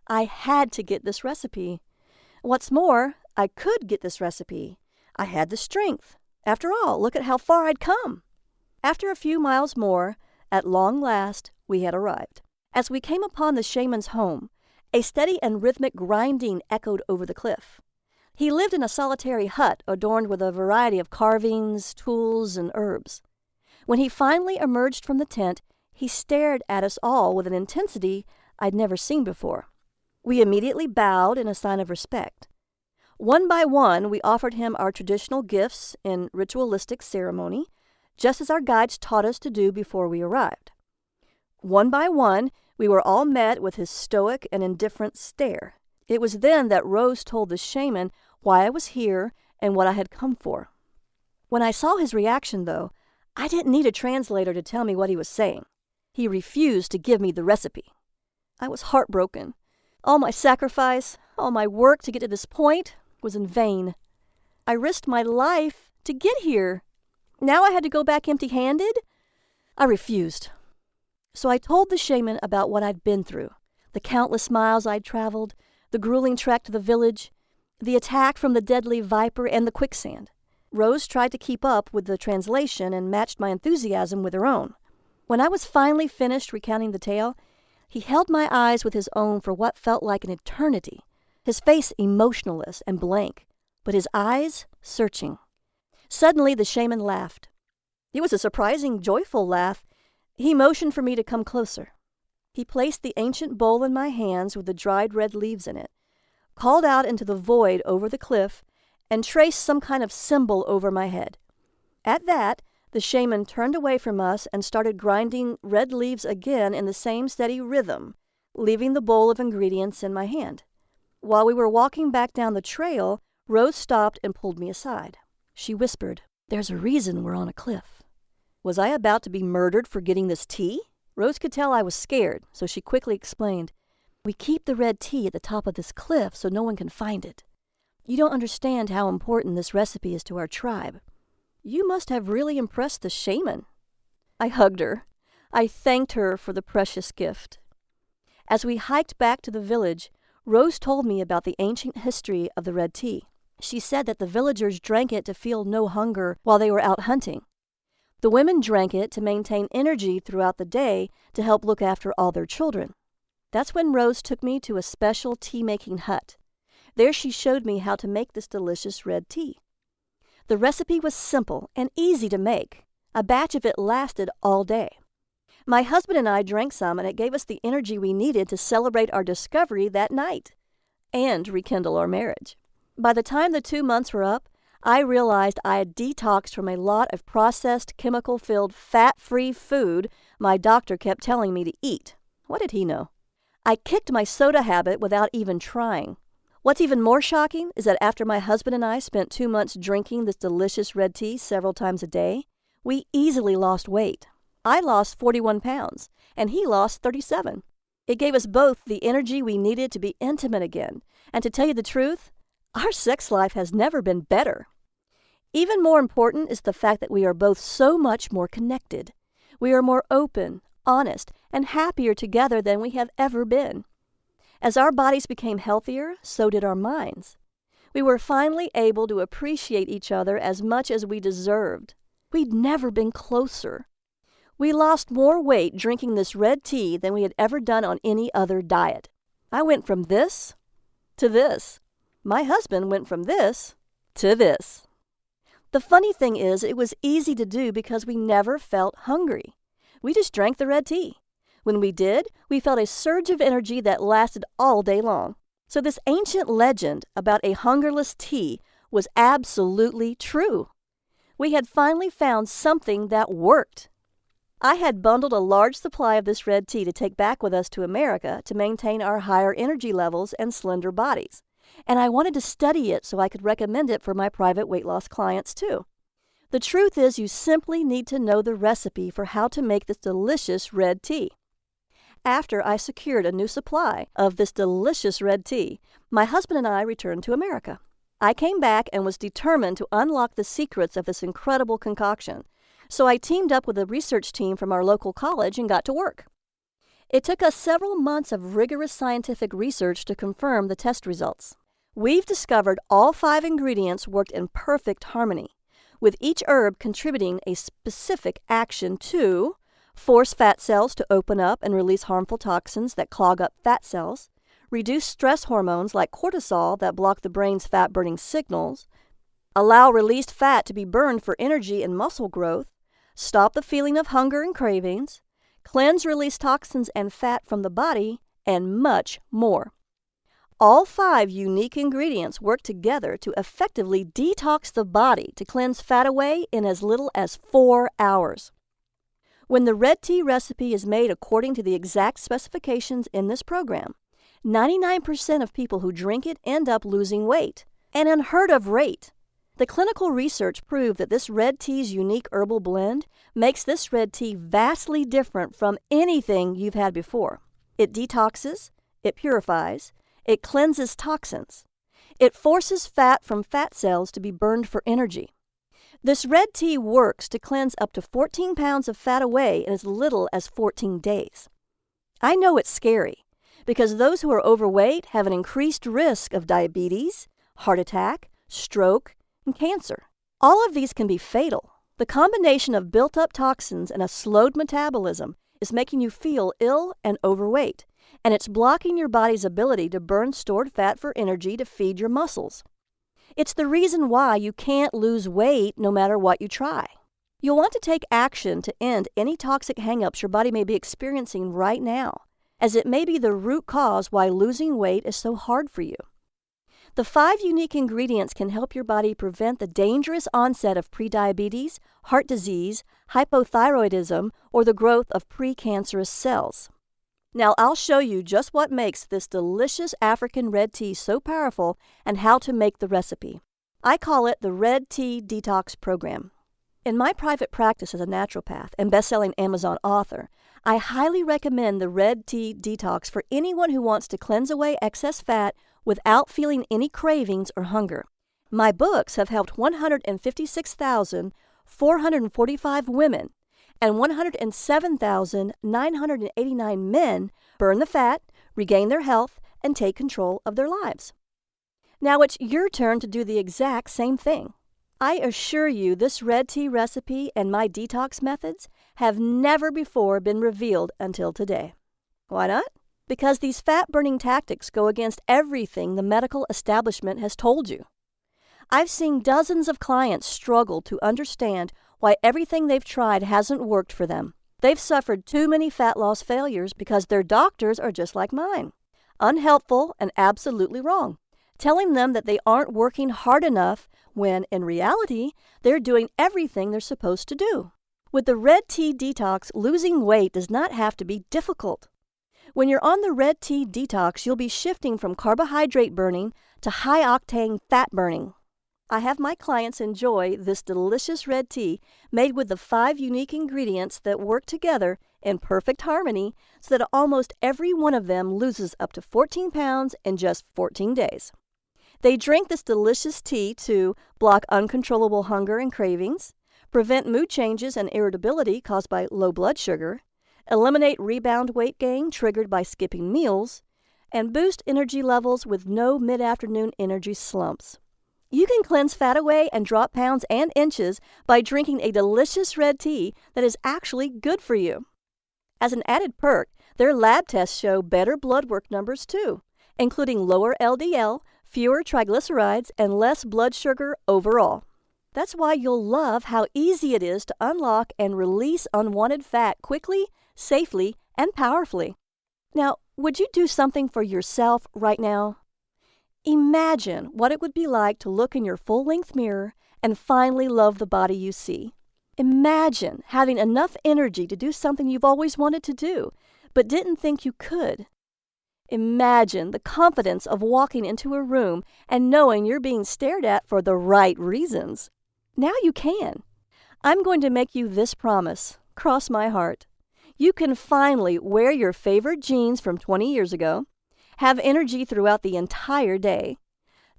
I had to get this recipe. What's more, I could get this recipe. I had the strength. After all, look at how far I'd come. After a few miles more, at long last, we had arrived. As we came upon the shaman's home, a steady and rhythmic grinding echoed over the cliff. He lived in a solitary hut adorned with a variety of carvings, tools, and herbs. When he finally emerged from the tent, he stared at us all with an intensity I'd never seen before. We immediately bowed in a sign of respect. One by one, we offered him our traditional gifts in ritualistic ceremony, just as our guides taught us to do before we arrived. One by one, we were all met with his stoic and indifferent stare. It was then that Rose told the shaman why I was here and what I had come for. When I saw his reaction, though, I didn't need a translator to tell me what he was saying. He refused to give me the recipe. I was heartbroken. All my sacrifice, all my work to get to this point was in vain. I risked my life to get here. Now I had to go back empty-handed? I refused. So I told the shaman about what I'd been through, the countless miles I'd traveled, the grueling trek to the village, the attack from the deadly viper, and the quicksand. Rose tried to keep up with the translation and matched my enthusiasm with her own. When I was finally finished recounting the tale, he held my eyes with his own for what felt like an eternity, his face emotionless and blank, but his eyes searching. Suddenly the shaman laughed. It was a surprising, joyful laugh. He motioned for me to come closer. He placed the ancient bowl in my hands with the dried red leaves in it. called out into the void over the cliff, and traced some kind of symbol over my head. At that, the shaman turned away from us and started grinding red leaves again in the same steady rhythm, leaving the bowl of ingredients in my hand. While we were walking back down the trail, Rose stopped and pulled me aside. She whispered, "There's a reason we're on a cliff." Was I about to be murdered for getting this tea? Rose could tell I was scared, so she quickly explained, "We keep the red tea at the top of this cliff so no one can find it. You don't understand how important this recipe is to our tribe. You must have really impressed the shaman." I hugged her. I thanked her for the precious gift. As we hiked back to the village, Rose told me about the ancient history of the red tea. She said that the villagers drank it to feel no hunger while they were out hunting. The women drank it to maintain energy throughout the day to help look after all their children. That's when Rose took me to a special tea-making hut. There she showed me how to make this delicious red tea. The recipe was simple and easy to make. A batch of it lasted all day. My husband and I drank some, and it gave us the energy we needed to celebrate our discovery that night and rekindle our marriage. By the time the 2 months were up, I realized I had detoxed from a lot of processed, chemical-filled, fat-free food my doctor kept telling me to eat. What did he know? I kicked my soda habit without even trying. What's even more shocking is that after my husband and I spent 2 months drinking this delicious red tea several times a day, we easily lost weight. I lost 41 pounds, and he lost 37. It gave us both the energy we needed to be intimate again, and to tell you the truth, our sex life has never been better. Even more important is the fact that we are both so much more connected. We are more open, honest, and happier together than we have ever been. As our bodies became healthier, so did our minds. We were finally able to appreciate each other as much as we deserved. We'd never been closer. We lost more weight drinking this red tea than we had ever done on any other diet. I went from this to this. My husband went from this to this. The funny thing is, it was easy to do because we never felt hungry. We just drank the red tea. When we did, we felt a surge of energy that lasted all day long. So this ancient legend about a hungerless tea was absolutely true. We had finally found something that worked. I had bundled a large supply of this red tea to take back with us to America to maintain our higher energy levels and slender bodies. And I wanted to study it so I could recommend it for my private weight loss clients too. The truth is, you simply need to know the recipe for how to make this delicious red tea. After I secured a new supply of this delicious red tea, my husband and I returned to America. I came back and was determined to unlock the secrets of this incredible concoction. So I teamed up with a research team from our local college and got to work. It took us several months of rigorous scientific research to confirm the test results. We've discovered all 5 ingredients worked in perfect harmony, with each herb contributing a specific action to force fat cells to open up and release harmful toxins that clog up fat cells, reduce stress hormones like cortisol that block the brain's fat-burning signals, allow released fat to be burned for energy and muscle growth, stop the feeling of hunger and cravings, cleanse release toxins and fat from the body, and much more. All 5 unique ingredients work together to effectively detox the body to cleanse fat away in as little as 4 hours. When the red tea recipe is made according to the exact specifications in this program, 99% of people who drink it end up losing weight, an unheard of rate. The clinical research proved that this red tea's unique herbal blend makes this red tea vastly different from anything you've had before. It detoxes, it purifies, it cleanses toxins. It forces fat from fat cells to be burned for energy. This red tea works to cleanse up to 14 pounds of fat away in as little as 14 days. I know it's scary because those who are overweight have an increased risk of diabetes, heart attack, stroke, and cancer. All of these can be fatal. The combination of built-up toxins and a slowed metabolism is making you feel ill and overweight, and it's blocking your body's ability to burn stored fat for energy to feed your muscles. It's the reason why you can't lose weight no matter what you try. You'll want to take action to end any toxic hang-ups your body may be experiencing right now, as it may be the root cause why losing weight is so hard for you. The 5 unique ingredients can help your body prevent the dangerous onset of prediabetes, heart disease, hypothyroidism, or the growth of precancerous cells. Now, I'll show you just what makes this delicious African red tea so powerful and how to make the recipe. I call it the Red Tea Detox program. In my private practice as a naturopath and best-selling Amazon author, I highly recommend the Red Tea Detox for anyone who wants to cleanse away excess fat without feeling any cravings or hunger. My books have helped 156,445 women and 107,989 men burn the fat, regain their health, and take control of their lives. Now it's your turn to do the exact same thing. I assure you this red tea recipe and my detox methods have never before been revealed until today. Why not? Because these fat-burning tactics go against everything the medical establishment has told you. I've seen dozens of clients struggle to understand why everything they've tried hasn't worked for them. They've suffered too many fat loss failures because their doctors are just like mine, unhelpful and absolutely wrong, telling them that they aren't working hard enough when, in reality, they're doing everything they're supposed to do. With the Red Tea Detox, losing weight does not have to be difficult. When you're on the Red Tea Detox, you'll be shifting from carbohydrate burning to high-octane fat burning. I have my clients enjoy this delicious red tea made with the 5 unique ingredients that work together in perfect harmony so that almost every one of them loses up to 14 pounds in just 14 days. They drink this delicious tea to block uncontrollable hunger and cravings, prevent mood changes and irritability caused by low blood sugar, eliminate rebound weight gain triggered by skipping meals, and boost energy levels with no mid-afternoon energy slumps. You can cleanse fat away and drop pounds and inches by drinking a delicious red tea that is actually good for you. As an added perk, their lab tests show better blood work numbers too, including lower LDL, fewer triglycerides, and less blood sugar overall. That's why you'll love how easy it is to unlock and release unwanted fat quickly, safely, and powerfully. Now, would you do something for yourself right now? Imagine what it would be like to look in your full-length mirror and finally love the body you see. Imagine having enough energy to do something you've always wanted to do, but didn't think you could. Imagine the confidence of walking into a room and knowing you're being stared at for the right reasons. Now you can. I'm going to make you this promise. Cross my heart. You can finally wear your favorite jeans from 20 years ago, have energy throughout the entire day,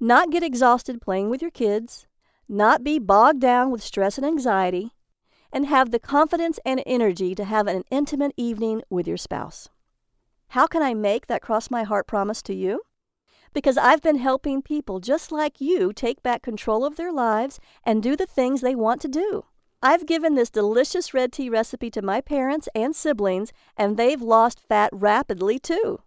not get exhausted playing with your kids, not be bogged down with stress and anxiety, and have the confidence and energy to have an intimate evening with your spouse. How can I make that cross my heart promise to you? Because I've been helping people just like you take back control of their lives and do the things they want to do. I've given this delicious red tea recipe to my parents and siblings, and they've lost fat rapidly too.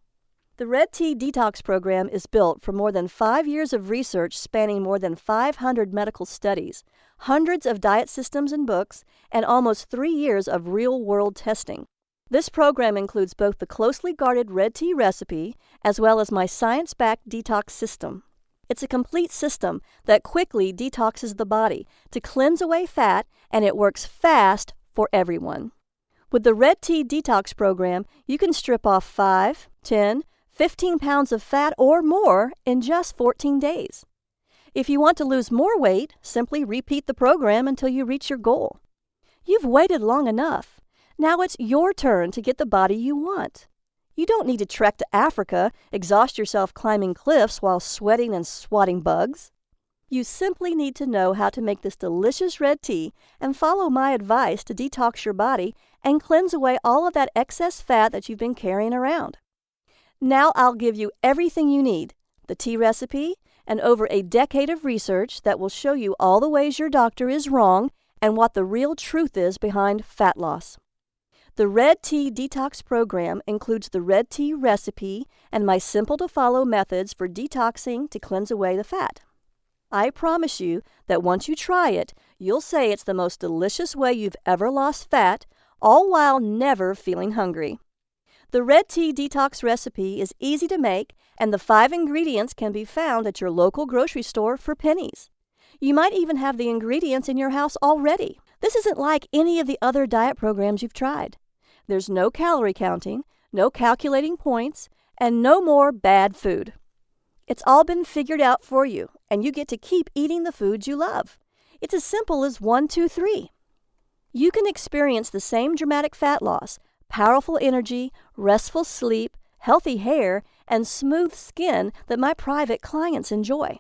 The Red Tea Detox program is built from more than 5 years of research spanning more than 500 medical studies, hundreds of diet systems and books, and almost 3 years of real-world testing. This program includes both the closely guarded red tea recipe as well as my science-backed detox system. It's a complete system that quickly detoxes the body to cleanse away fat, and it works fast for everyone. With the Red Tea Detox program, you can strip off 5, 10, 15 pounds of fat or more in just 14 days. If you want to lose more weight, simply repeat the program until you reach your goal. You've waited long enough. Now it's your turn to get the body you want. You don't need to trek to Africa, exhaust yourself climbing cliffs while sweating and swatting bugs. You simply need to know how to make this delicious red tea and follow my advice to detox your body and cleanse away all of that excess fat that you've been carrying around. Now I'll give you everything you need, the tea recipe, and over a decade of research that will show you all the ways your doctor is wrong and what the real truth is behind fat loss. The Red Tea Detox program includes the red tea recipe and my simple-to-follow methods for detoxing to cleanse away the fat. I promise you that once you try it, you'll say it's the most delicious way you've ever lost fat, all while never feeling hungry. The Red Tea Detox recipe is easy to make, and the 5 ingredients can be found at your local grocery store for pennies. You might even have the ingredients in your house already. This isn't like any of the other diet programs you've tried. There's no calorie counting, no calculating points, and no more bad food. It's all been figured out for you, and you get to keep eating the foods you love. It's as simple as 1, 2, 3. You can experience the same dramatic fat loss, powerful energy, restful sleep, healthy hair, and smooth skin that my private clients enjoy.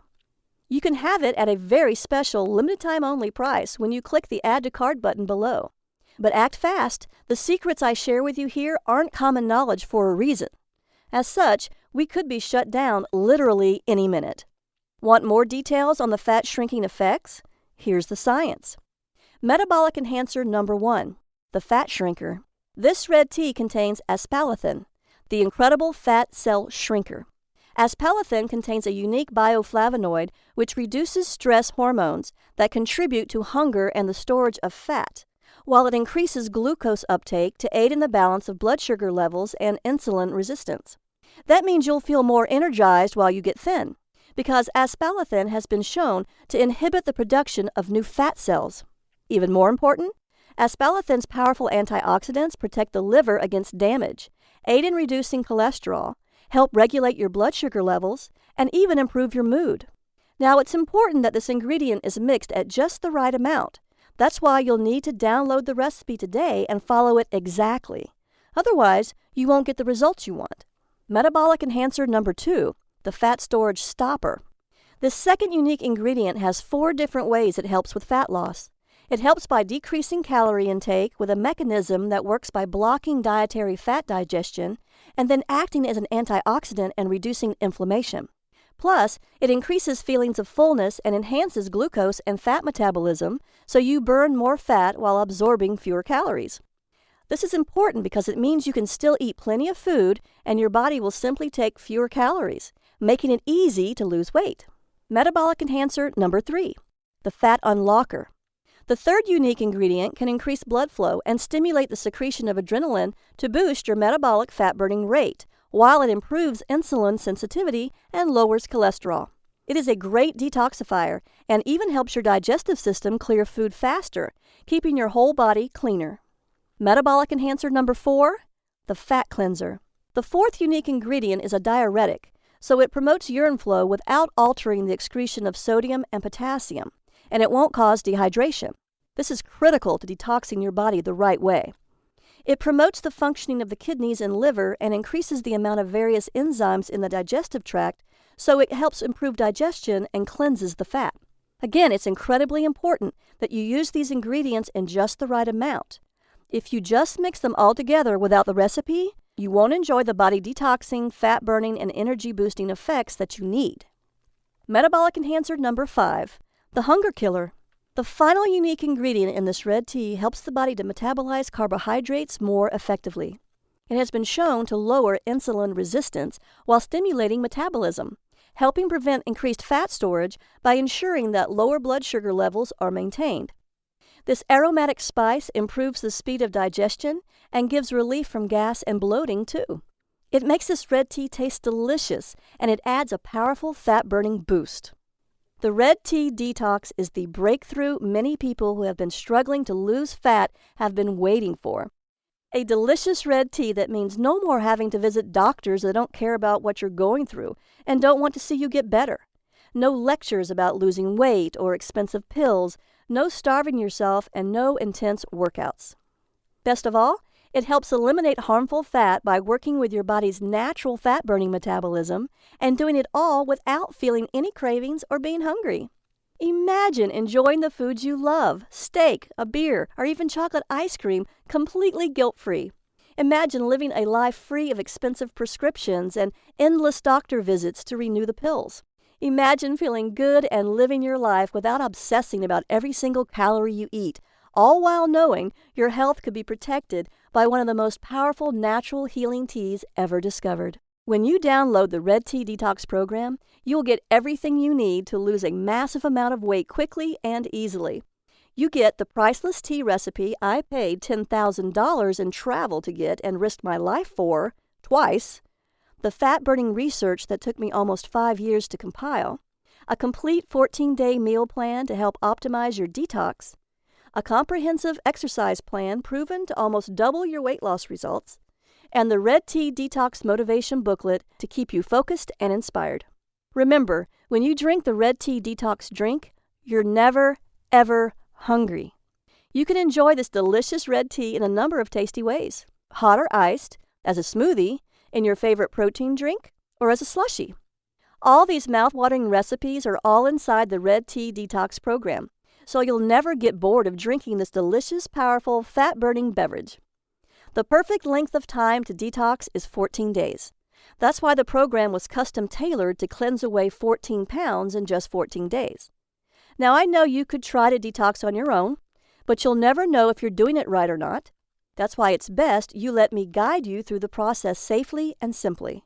You can have it at a very special limited-time-only price when you click the Add to Cart button below. But act fast. The secrets I share with you here aren't common knowledge for a reason. As such, we could be shut down literally any minute. Want more details on the fat shrinking effects? Here's the science. Metabolic enhancer number 1, the fat shrinker. This red tea contains aspalathin, the incredible fat cell shrinker. Aspalathin contains a unique bioflavonoid which reduces stress hormones that contribute to hunger and the storage of fat, while it increases glucose uptake to aid in the balance of blood sugar levels and insulin resistance. That means you'll feel more energized while you get thin, because aspalathin has been shown to inhibit the production of new fat cells. Even more important, aspalathin's powerful antioxidants protect the liver against damage, aid in reducing cholesterol, help regulate your blood sugar levels, and even improve your mood. Now, it's important that this ingredient is mixed at just the right amount. That's why you'll need to download the recipe today and follow it exactly. Otherwise, you won't get the results you want. Metabolic enhancer number 2, the fat storage stopper. This second unique ingredient has 4 different ways it helps with fat loss. It helps by decreasing calorie intake with a mechanism that works by blocking dietary fat digestion and then acting as an antioxidant and reducing inflammation. Plus, it increases feelings of fullness and enhances glucose and fat metabolism, so you burn more fat while absorbing fewer calories. This is important because it means you can still eat plenty of food and your body will simply take fewer calories, making it easy to lose weight. Metabolic enhancer number 3, the fat unlocker. The third unique ingredient can increase blood flow and stimulate the secretion of adrenaline to boost your metabolic fat-burning rate, while it improves insulin sensitivity and lowers cholesterol. It is a great detoxifier and even helps your digestive system clear food faster, keeping your whole body cleaner. Metabolic enhancer number 4, the fat cleanser. The fourth unique ingredient is a diuretic, so it promotes urine flow without altering the excretion of sodium and potassium, and it won't cause dehydration. This is critical to detoxing your body the right way. It promotes the functioning of the kidneys and liver and increases the amount of various enzymes in the digestive tract, so it helps improve digestion and cleanses the fat. Again, it's incredibly important that you use these ingredients in just the right amount. If you just mix them all together without the recipe, you won't enjoy the body detoxing, fat burning, and energy boosting effects that you need. Metabolic enhancer number 5, the hunger killer. The final unique ingredient in this red tea helps the body to metabolize carbohydrates more effectively. It has been shown to lower insulin resistance while stimulating metabolism, helping prevent increased fat storage by ensuring that lower blood sugar levels are maintained. This aromatic spice improves the speed of digestion and gives relief from gas and bloating too. It makes this red tea taste delicious, and it adds a powerful fat-burning boost. The Red Tea Detox is the breakthrough many people who have been struggling to lose fat have been waiting for. A delicious red tea that means no more having to visit doctors that don't care about what you're going through and don't want to see you get better. No lectures about losing weight or expensive pills, no starving yourself, and no intense workouts. Best of all, it helps eliminate harmful fat by working with your body's natural fat-burning metabolism and doing it all without feeling any cravings or being hungry. Imagine enjoying the foods you love, steak, a beer, or even chocolate ice cream, completely guilt-free. Imagine living a life free of expensive prescriptions and endless doctor visits to renew the pills. Imagine feeling good and living your life without obsessing about every single calorie you eat, all while knowing your health could be protected by one of the most powerful natural healing teas ever discovered. When you download the Red Tea Detox program, you'll get everything you need to lose a massive amount of weight quickly and easily. You get the priceless tea recipe I paid $10,000 in travel to get and risked my life for twice, the fat-burning research that took me almost 5 years to compile, a complete 14-day meal plan to help optimize your detox, a comprehensive exercise plan proven to almost double your weight loss results, and the Red Tea Detox motivation booklet to keep you focused and inspired. Remember, when you drink the Red Tea Detox drink, you're never, ever hungry. You can enjoy this delicious red tea in a number of tasty ways: hot or iced, as a smoothie, in your favorite protein drink, or as a slushie. All these mouth-watering recipes are all inside the Red Tea Detox program, so you'll never get bored of drinking this delicious, powerful, fat-burning beverage. The perfect length of time to detox is 14 days. That's why the program was custom-tailored to cleanse away 14 pounds in just 14 days. Now, I know you could try to detox on your own, but you'll never know if you're doing it right or not. That's why it's best you let me guide you through the process safely and simply.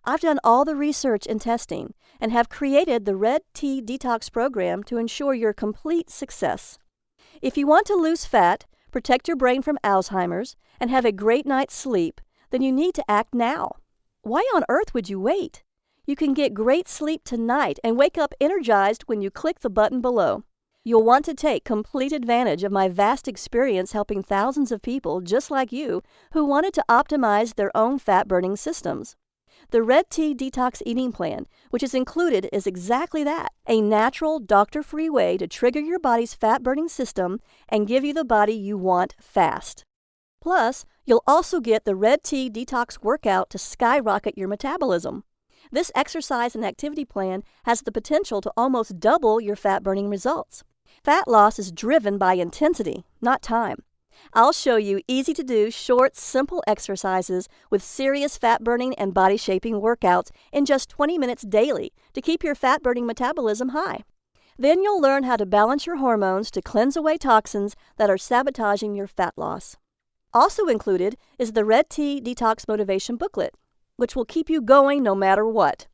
I've done all the research and testing and have created the Red Tea Detox program to ensure your complete success. If you want to lose fat, protect your brain from Alzheimer's, and have a great night's sleep, then you need to act now. Why on earth would you wait? You can get great sleep tonight and wake up energized when you click the button below. You'll want to take complete advantage of my vast experience helping thousands of people just like you who wanted to optimize their own fat-burning systems. The Red Tea Detox Eating Plan, which is included, is exactly that: a natural, doctor-free way to trigger your body's fat-burning system and give you the body you want fast. Plus, you'll also get the Red Tea Detox workout to skyrocket your metabolism. This exercise and activity plan has the potential to almost double your fat-burning results. Fat loss is driven by intensity, not time. I'll show you easy-to-do, short, simple exercises with serious fat-burning and body-shaping workouts in just 20 minutes daily to keep your fat-burning metabolism high. Then you'll learn how to balance your hormones to cleanse away toxins that are sabotaging your fat loss. Also included is the Red Tea Detox Motivation Booklet, which will keep you going no matter what.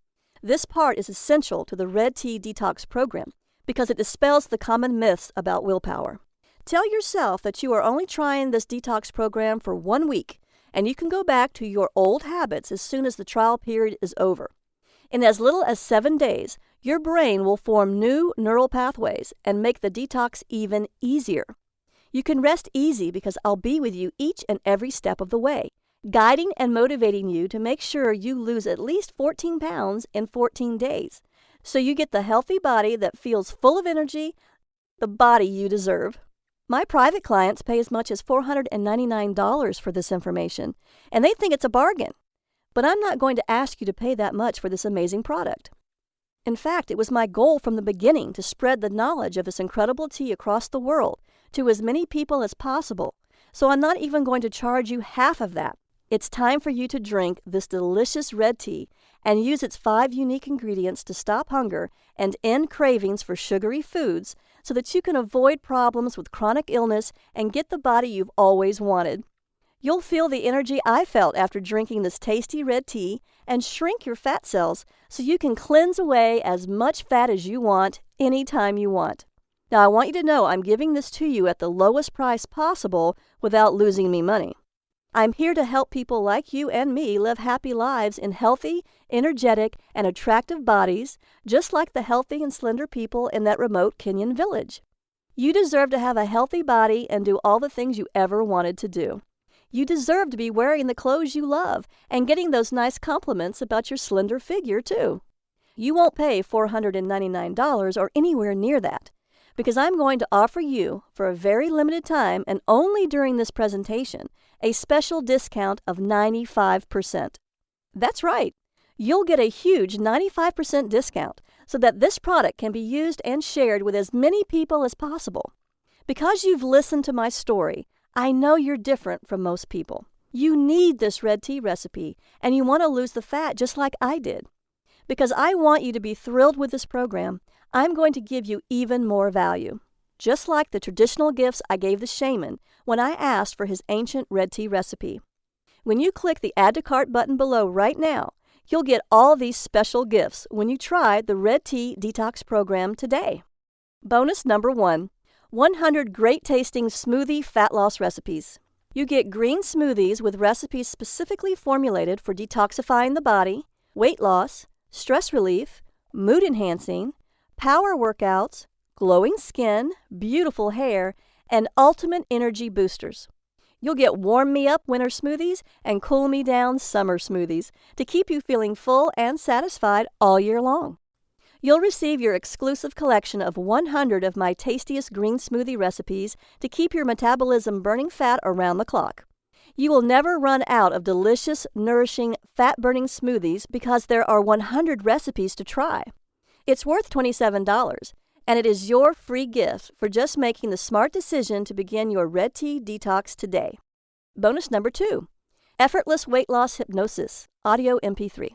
This part is essential to the Red Tea Detox program because it dispels the common myths about willpower. Tell yourself that you are only trying this detox program for 1 week, and you can go back to your old habits as soon as the trial period is over. In as little as 7 days, your brain will form new neural pathways and make the detox even easier. You can rest easy because I'll be with you each and every step of the way, guiding and motivating you to make sure you lose at least 14 pounds in 14 days, so you get the healthy body that feels full of energy, the body you deserve. My private clients pay as much as $499 for this information, and they think it's a bargain. But I'm not going to ask you to pay that much for this amazing product. In fact, it was my goal from the beginning to spread the knowledge of this incredible tea across the world to as many people as possible, so I'm not even going to charge you half of that. It's time for you to drink this delicious red tea and use its 5 unique ingredients to stop hunger and end cravings for sugary foods so that you can avoid problems with chronic illness and get the body you've always wanted. You'll feel the energy I felt after drinking this tasty red tea and shrink your fat cells so you can cleanse away as much fat as you want anytime you want. Now, I want you to know I'm giving this to you at the lowest price possible without losing me money. I'm here to help people like you and me live happy lives in healthy, energetic, and attractive bodies, just like the healthy and slender people in that remote Kenyan village. You deserve to have a healthy body and do all the things you ever wanted to do. You deserve to be wearing the clothes you love and getting those nice compliments about your slender figure, too. You won't pay $499 or anywhere near that, because I'm going to offer you, for a very limited time and only during this presentation, a special discount of 95%. That's right. You'll get a huge 95% discount so that this product can be used and shared with as many people as possible. Because you've listened to my story, I know you're different from most people. You need this red tea recipe, and you want to lose the fat just like I did. Because I want you to be thrilled with this program, I'm going to give you even more value. Just like the traditional gifts I gave the shaman when I asked for his ancient red tea recipe. When you click the Add to Cart button below right now, you'll get all these special gifts when you try the Red Tea Detox program today. Bonus number 1. 100 great-tasting smoothie fat loss recipes. You get green smoothies with recipes specifically formulated for detoxifying the body, weight loss, stress relief, mood enhancing, power workouts, glowing skin, beautiful hair, and ultimate energy boosters. You'll get warm me up winter smoothies and cool me down summer smoothies to keep you feeling full and satisfied all year long. You'll receive your exclusive collection of 100 of my tastiest green smoothie recipes to keep your metabolism burning fat around the clock. You will never run out of delicious, nourishing, fat-burning smoothies because there are 100 recipes to try. It's worth $27, and it is your free gift for just making the smart decision to begin your Red Tea Detox today. Bonus number 2, Effortless Weight Loss Hypnosis, Audio MP3.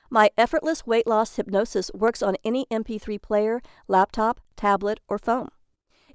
My effortless weight loss hypnosis works on any MP3 player, laptop, tablet, or phone.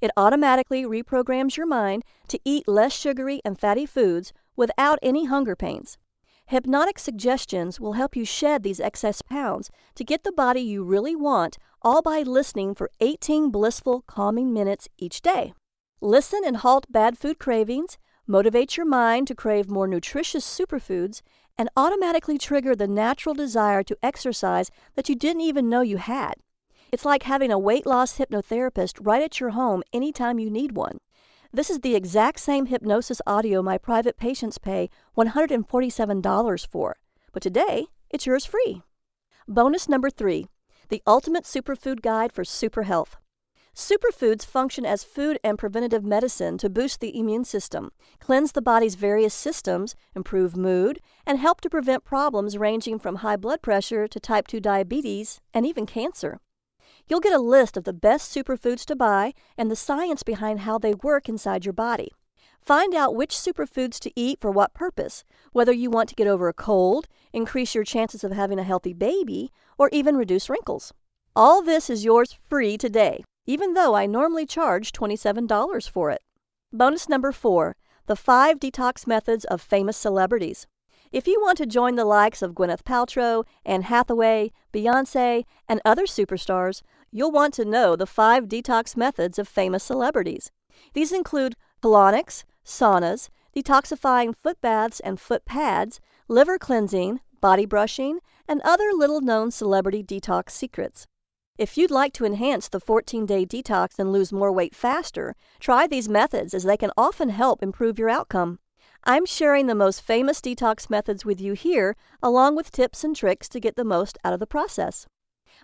It automatically reprograms your mind to eat less sugary and fatty foods without any hunger pains. Hypnotic suggestions will help you shed these excess pounds to get the body you really want, all by listening for 18 blissful, calming minutes each day. Listen and halt bad food cravings, motivate your mind to crave more nutritious superfoods, and automatically trigger the natural desire to exercise that you didn't even know you had. It's like having a weight loss hypnotherapist right at your home anytime you need one. This is the exact same hypnosis audio my private patients pay $147 for, but today it's yours free. Bonus number 3, the Ultimate Superfood Guide for Super Health. Superfoods function as food and preventative medicine to boost the immune system, cleanse the body's various systems, improve mood, and help to prevent problems ranging from high blood pressure to type 2 diabetes and even cancer. You'll get a list of the best superfoods to buy and the science behind how they work inside your body. Find out which superfoods to eat for what purpose, whether you want to get over a cold, increase your chances of having a healthy baby, or even reduce wrinkles. All this is yours free today, even though I normally charge $27 for it. Bonus number 4, the 5 detox methods of famous celebrities. If you want to join the likes of Gwyneth Paltrow, Anne Hathaway, Beyoncé, and other superstars, you'll want to know the 5 detox methods of famous celebrities. These include colonics, saunas, detoxifying foot baths and foot pads, liver cleansing, body brushing, and other little-known celebrity detox secrets. If you'd like to enhance the 14-day detox and lose more weight faster, try these methods as they can often help improve your outcome. I'm sharing the most famous detox methods with you here, along with tips and tricks to get the most out of the process.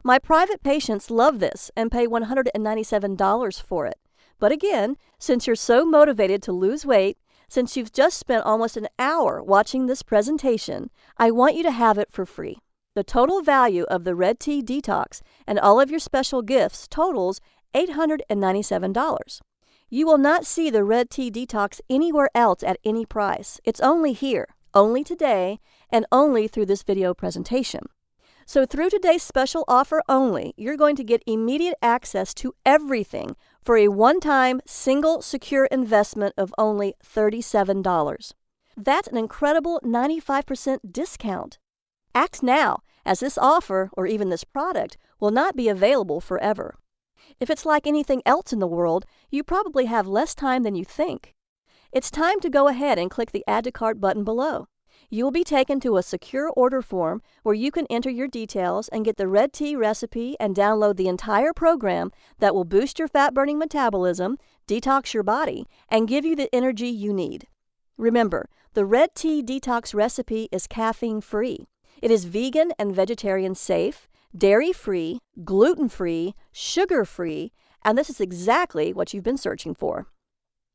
My private patients love this and pay $197 for it. But again, since you're so motivated to lose weight, since you've just spent almost an hour watching this presentation, I want you to have it for free. The total value of the Red Tea Detox and all of your special gifts totals $897. You will not see the Red Tea Detox anywhere else at any price. It's only here, only today, and only through this video presentation. So through today's special offer only, you're going to get immediate access to everything for a one-time, single, secure investment of only $37. That's an incredible 95% discount. Act now, as this offer, or even this product, will not be available forever. If it's like anything else in the world, you probably have less time than you think. It's time to go ahead and click the Add to Cart button below. You will be taken to a secure order form where you can enter your details and get the red tea recipe and download the entire program that will boost your fat-burning metabolism, detox your body, and give you the energy you need. Remember, the Red Tea Detox recipe is caffeine-free. It is vegan and vegetarian safe, dairy-free, gluten-free, sugar-free, and this is exactly what you've been searching for.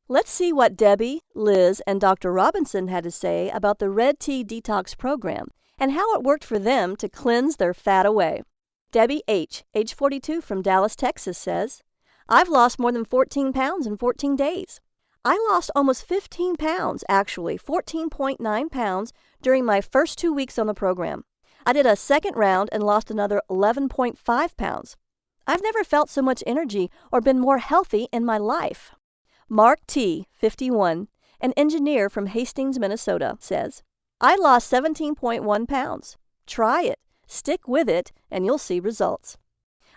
Let's see what Debbie, Liz, and Dr. Robinson had to say about the Red Tea Detox program and how it worked for them to cleanse their fat away. Debbie H., age 42 from Dallas, Texas, says, "I've lost more than 14 pounds in 14 days. I lost almost 15 pounds, actually 14.9 pounds, during my first 2 weeks on the program. I did a second round and lost another 11.5 pounds. I've never felt so much energy or been more healthy in my life." Mark T., 51, an engineer from Hastings, Minnesota, says, "I lost 17.1 pounds. Try it, stick with it, and you'll see results.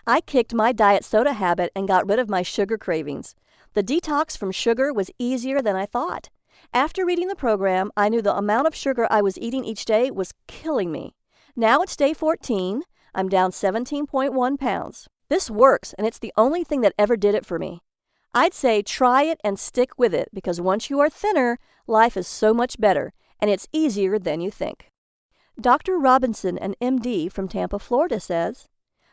I kicked my diet soda habit and got rid of my sugar cravings. The detox from sugar was easier than I thought. After reading the program, I knew the amount of sugar I was eating each day was killing me. Now it's day 14. I'm down 17.1 pounds. This works, and it's the only thing that ever did it for me. I'd say try it and stick with it, because once you are thinner, life is so much better, and it's easier than you think. Dr. Robinson, an MD from Tampa, Florida, says,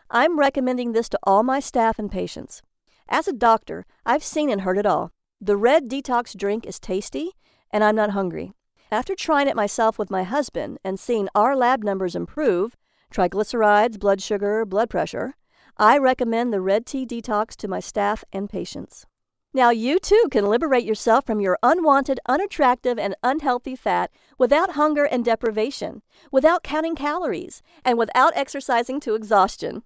I'm recommending this to all my staff and patients. As a doctor, I've seen and heard it all. The Red Detox drink is tasty, and I'm not hungry. After trying it myself with my husband and seeing our lab numbers improve, triglycerides, blood sugar, blood pressure, I recommend the Red Tea Detox to my staff and patients. Now you too can liberate yourself from your unwanted, unattractive, and unhealthy fat without hunger and deprivation, without counting calories, and without exercising to exhaustion.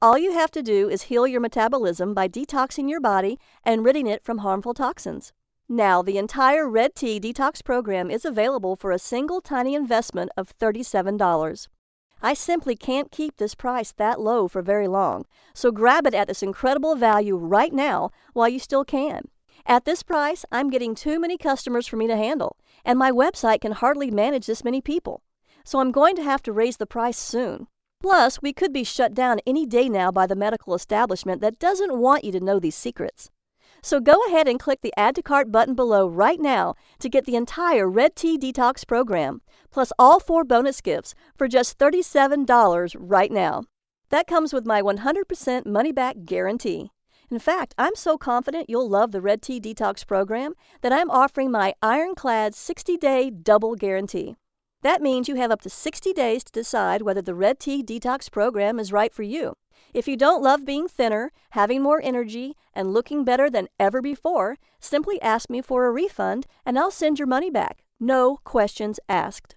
All you have to do is heal your metabolism by detoxing your body and ridding it from harmful toxins. Now, the entire Red Tea Detox program is available for a single tiny investment of $37. I simply can't keep this price that low for very long, so grab it at this incredible value right now while you still can. At this price, I'm getting too many customers for me to handle, and my website can hardly manage this many people. So I'm going to have to raise the price soon. Plus, we could be shut down any day now by the medical establishment that doesn't want you to know these secrets. So go ahead and click the Add to Cart button below right now to get the entire Red Tea Detox program, plus all 4 bonus gifts for just $37 right now. That comes with my 100% money-back guarantee. In fact, I'm so confident you'll love the Red Tea Detox program that I'm offering my ironclad 60-day double guarantee. That means you have up to 60 days to decide whether the Red Tea Detox program is right for you. If you don't love being thinner, having more energy, and looking better than ever before, simply ask me for a refund and I'll send your money back. No questions asked.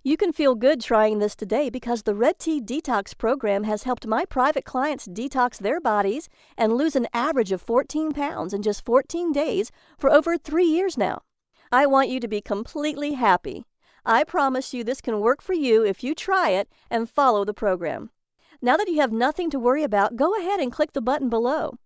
You can feel good trying this today because the Red Tea Detox program has helped my private clients detox their bodies and lose an average of 14 pounds in just 14 days for over 3 years now. I want you to be completely happy. I promise you this can work for you if you try it and follow the program. Now that you have nothing to worry about, go ahead and click the button below.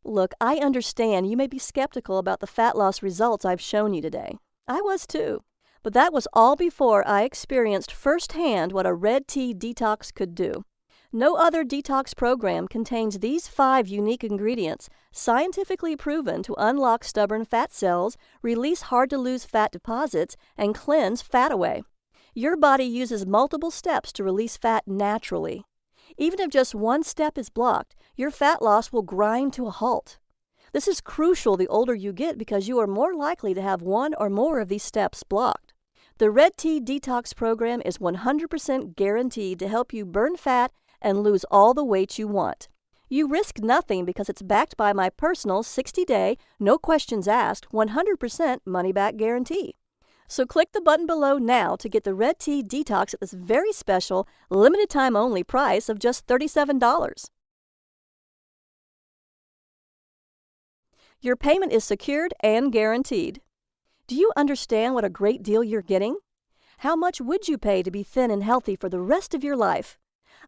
Look, I understand you may be skeptical about the fat loss results I've shown you today. I was too. But that was all before I experienced firsthand what a Red Tea Detox could do. No other detox program contains these 5 unique ingredients, scientifically proven to unlock stubborn fat cells, release hard-to-lose fat deposits, and cleanse fat away. Your body uses multiple steps to release fat naturally. Even if just one step is blocked, your fat loss will grind to a halt. This is crucial the older you get because you are more likely to have one or more of these steps blocked. The Red Tea Detox program is 100% guaranteed to help you burn fat and lose all the weight you want. You risk nothing because it's backed by my personal 60-day, no questions asked, 100% money-back guarantee. So click the button below now to get the Red Tea Detox at this very special, limited-time-only price of just $37. Your payment is secured and guaranteed. Do you understand what a great deal you're getting? How much would you pay to be thin and healthy for the rest of your life?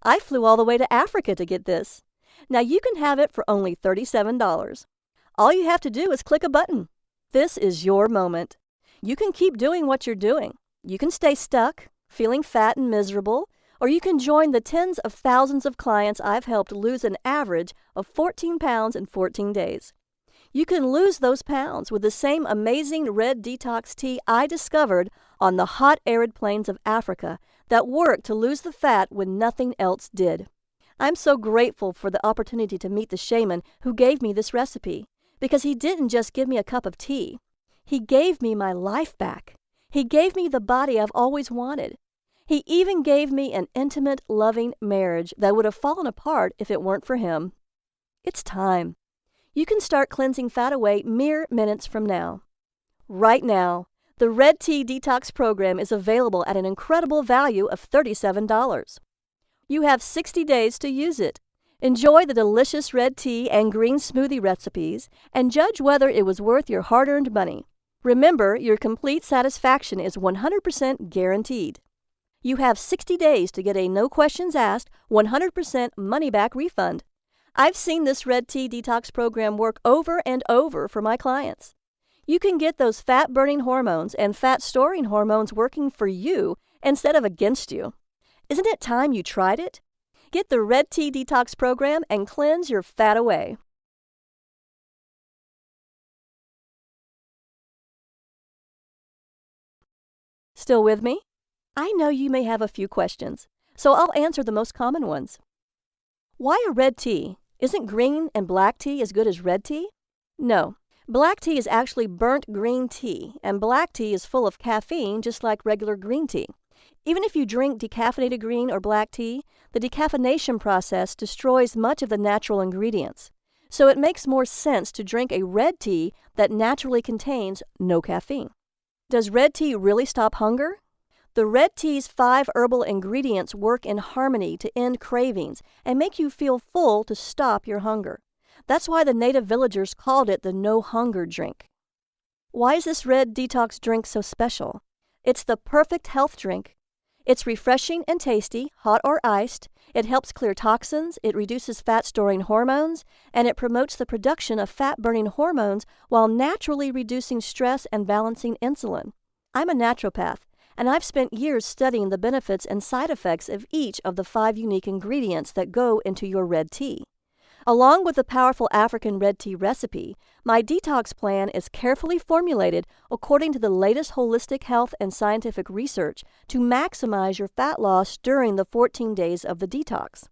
I flew all the way to Africa to get this. Now you can have it for only $37. All you have to do is click a button. This is your moment. You can keep doing what you're doing. You can stay stuck, feeling fat and miserable, or you can join the tens of thousands of clients I've helped lose an average of 14 pounds in 14 days. You can lose those pounds with the same amazing red detox tea I discovered on the hot arid plains of Africa that worked to lose the fat when nothing else did. I'm so grateful for the opportunity to meet the shaman who gave me this recipe, because he didn't just give me a cup of tea. He gave me my life back. He gave me the body I've always wanted. He even gave me an intimate, loving marriage that would have fallen apart if it weren't for him. It's time. You can start cleansing fat away mere minutes from now. Right now, the Red Tea Detox program is available at an incredible value of $37. You have 60 days to use it. Enjoy the delicious red tea and green smoothie recipes and judge whether it was worth your hard-earned money. Remember, your complete satisfaction is 100% guaranteed. You have 60 days to get a no questions asked, 100% money back refund. I've seen this Red Tea Detox program work over and over for my clients. You can get those fat-burning hormones and fat-storing hormones working for you instead of against you. Isn't it time you tried it? Get the Red Tea Detox program and cleanse your fat away. Still with me? I know you may have a few questions, so I'll answer the most common ones. Why a red tea? Isn't green and black tea as good as red tea? No. Black tea is actually burnt green tea, and black tea is full of caffeine just like regular green tea. Even if you drink decaffeinated green or black tea, the decaffeination process destroys much of the natural ingredients. So it makes more sense to drink a red tea that naturally contains no caffeine. Does red tea really stop hunger? The red tea's 5 herbal ingredients work in harmony to end cravings and make you feel full to stop your hunger. That's why the native villagers called it the no-hunger drink. Why is this red detox drink so special? It's the perfect health drink. It's refreshing and tasty, hot or iced. It helps clear toxins, it reduces fat-storing hormones, and it promotes the production of fat-burning hormones while naturally reducing stress and balancing insulin. I'm a naturopath, and I've spent years studying the benefits and side effects of each of the 5 unique ingredients that go into your red tea. Along with the powerful African red tea recipe, my detox plan is carefully formulated according to the latest holistic health and scientific research to maximize your fat loss during the 14 days of the detox.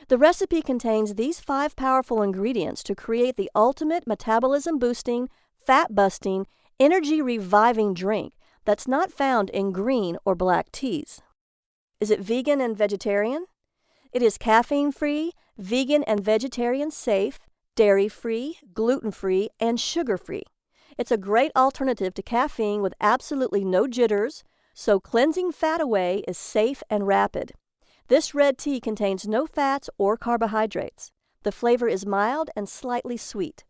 The recipe contains these 5 powerful ingredients to create the ultimate metabolism-boosting, fat-busting, energy-reviving drink that's not found in green or black teas. Is it vegan and vegetarian? It is caffeine-free, vegan and vegetarian safe, dairy-free, gluten-free, and sugar-free. It's a great alternative to caffeine with absolutely no jitters, so cleansing fat away is safe and rapid. This red tea contains no fats or carbohydrates. The flavor is mild and slightly sweet.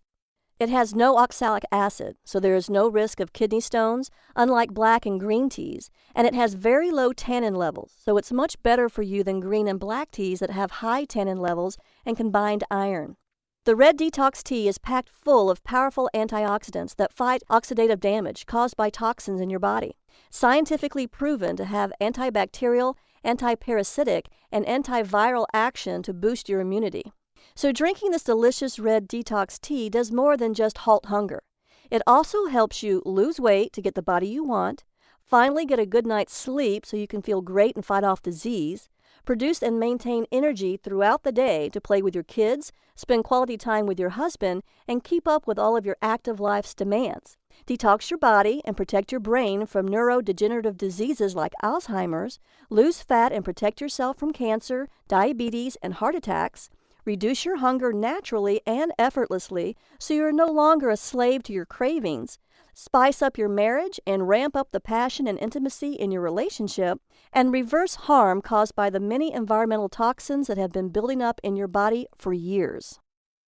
It has no oxalic acid, so there is no risk of kidney stones, unlike black and green teas, and it has very low tannin levels, so it's much better for you than green and black teas that have high tannin levels and combined iron. The Red Detox tea is packed full of powerful antioxidants that fight oxidative damage caused by toxins in your body, scientifically proven to have antibacterial, antiparasitic, and antiviral action to boost your immunity. So drinking this delicious red detox tea does more than just halt hunger. It also helps you lose weight to get the body you want, finally get a good night's sleep so you can feel great and fight off disease, produce and maintain energy throughout the day to play with your kids, spend quality time with your husband, and keep up with all of your active life's demands. Detox your body and protect your brain from neurodegenerative diseases like Alzheimer's, lose fat and protect yourself from cancer, diabetes, and heart attacks, reduce your hunger naturally and effortlessly so you're no longer a slave to your cravings, spice up your marriage and ramp up the passion and intimacy in your relationship, and reverse harm caused by the many environmental toxins that have been building up in your body for years.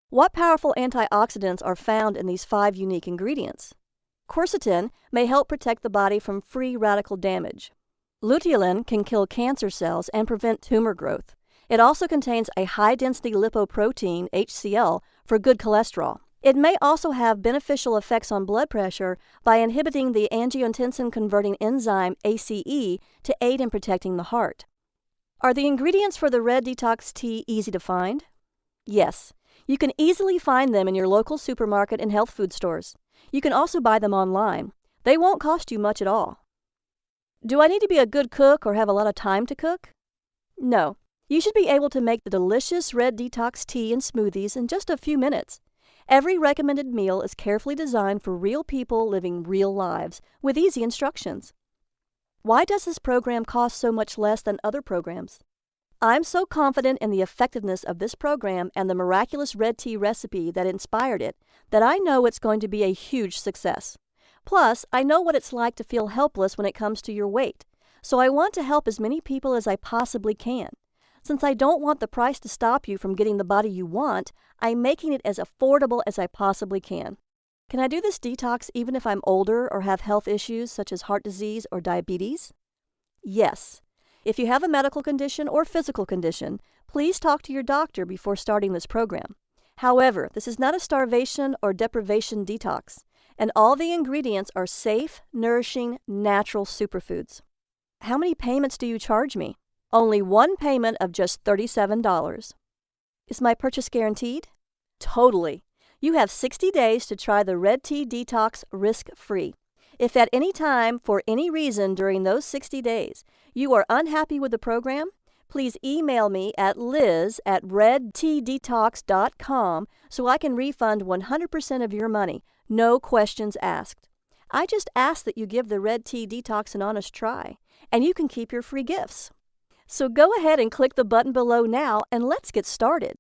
What powerful antioxidants are found in these 5 unique ingredients? Quercetin may help protect the body from free radical damage. Luteolin can kill cancer cells and prevent tumor growth. It also contains a high-density lipoprotein, HCl, for good cholesterol. It may also have beneficial effects on blood pressure by inhibiting the angiotensin-converting enzyme ACE to aid in protecting the heart. Are the ingredients for the Red Detox tea easy to find? Yes. You can easily find them in your local supermarket and health food stores. You can also buy them online. They won't cost you much at all. Do I need to be a good cook or have a lot of time to cook? No. You should be able to make the delicious Red Detox tea and smoothies in just a few minutes. Every recommended meal is carefully designed for real people living real lives with easy instructions. Why does this program cost so much less than other programs? I'm so confident in the effectiveness of this program and the miraculous red tea recipe that inspired it that I know it's going to be a huge success. Plus, I know what it's like to feel helpless when it comes to your weight, so I want to help as many people as I possibly can. Since I don't want the price to stop you from getting the body you want, I'm making it as affordable as I possibly can. Can I do this detox even if I'm older or have health issues such as heart disease or diabetes? Yes. If you have a medical condition or physical condition, please talk to your doctor before starting this program. However, this is not a starvation or deprivation detox, and all the ingredients are safe, nourishing, natural superfoods. How many payments do you charge me? Only one payment of just $37. Is my purchase guaranteed? Totally. You have 60 days to try the Red Tea Detox risk-free. If at any time, for any reason during those 60 days, you are unhappy with the program, please email me at liz@redteadetox.com so I can refund 100% of your money, no questions asked. I just ask that you give the Red Tea Detox an honest try, and you can keep your free gifts. So go ahead and click the button below now and let's get started.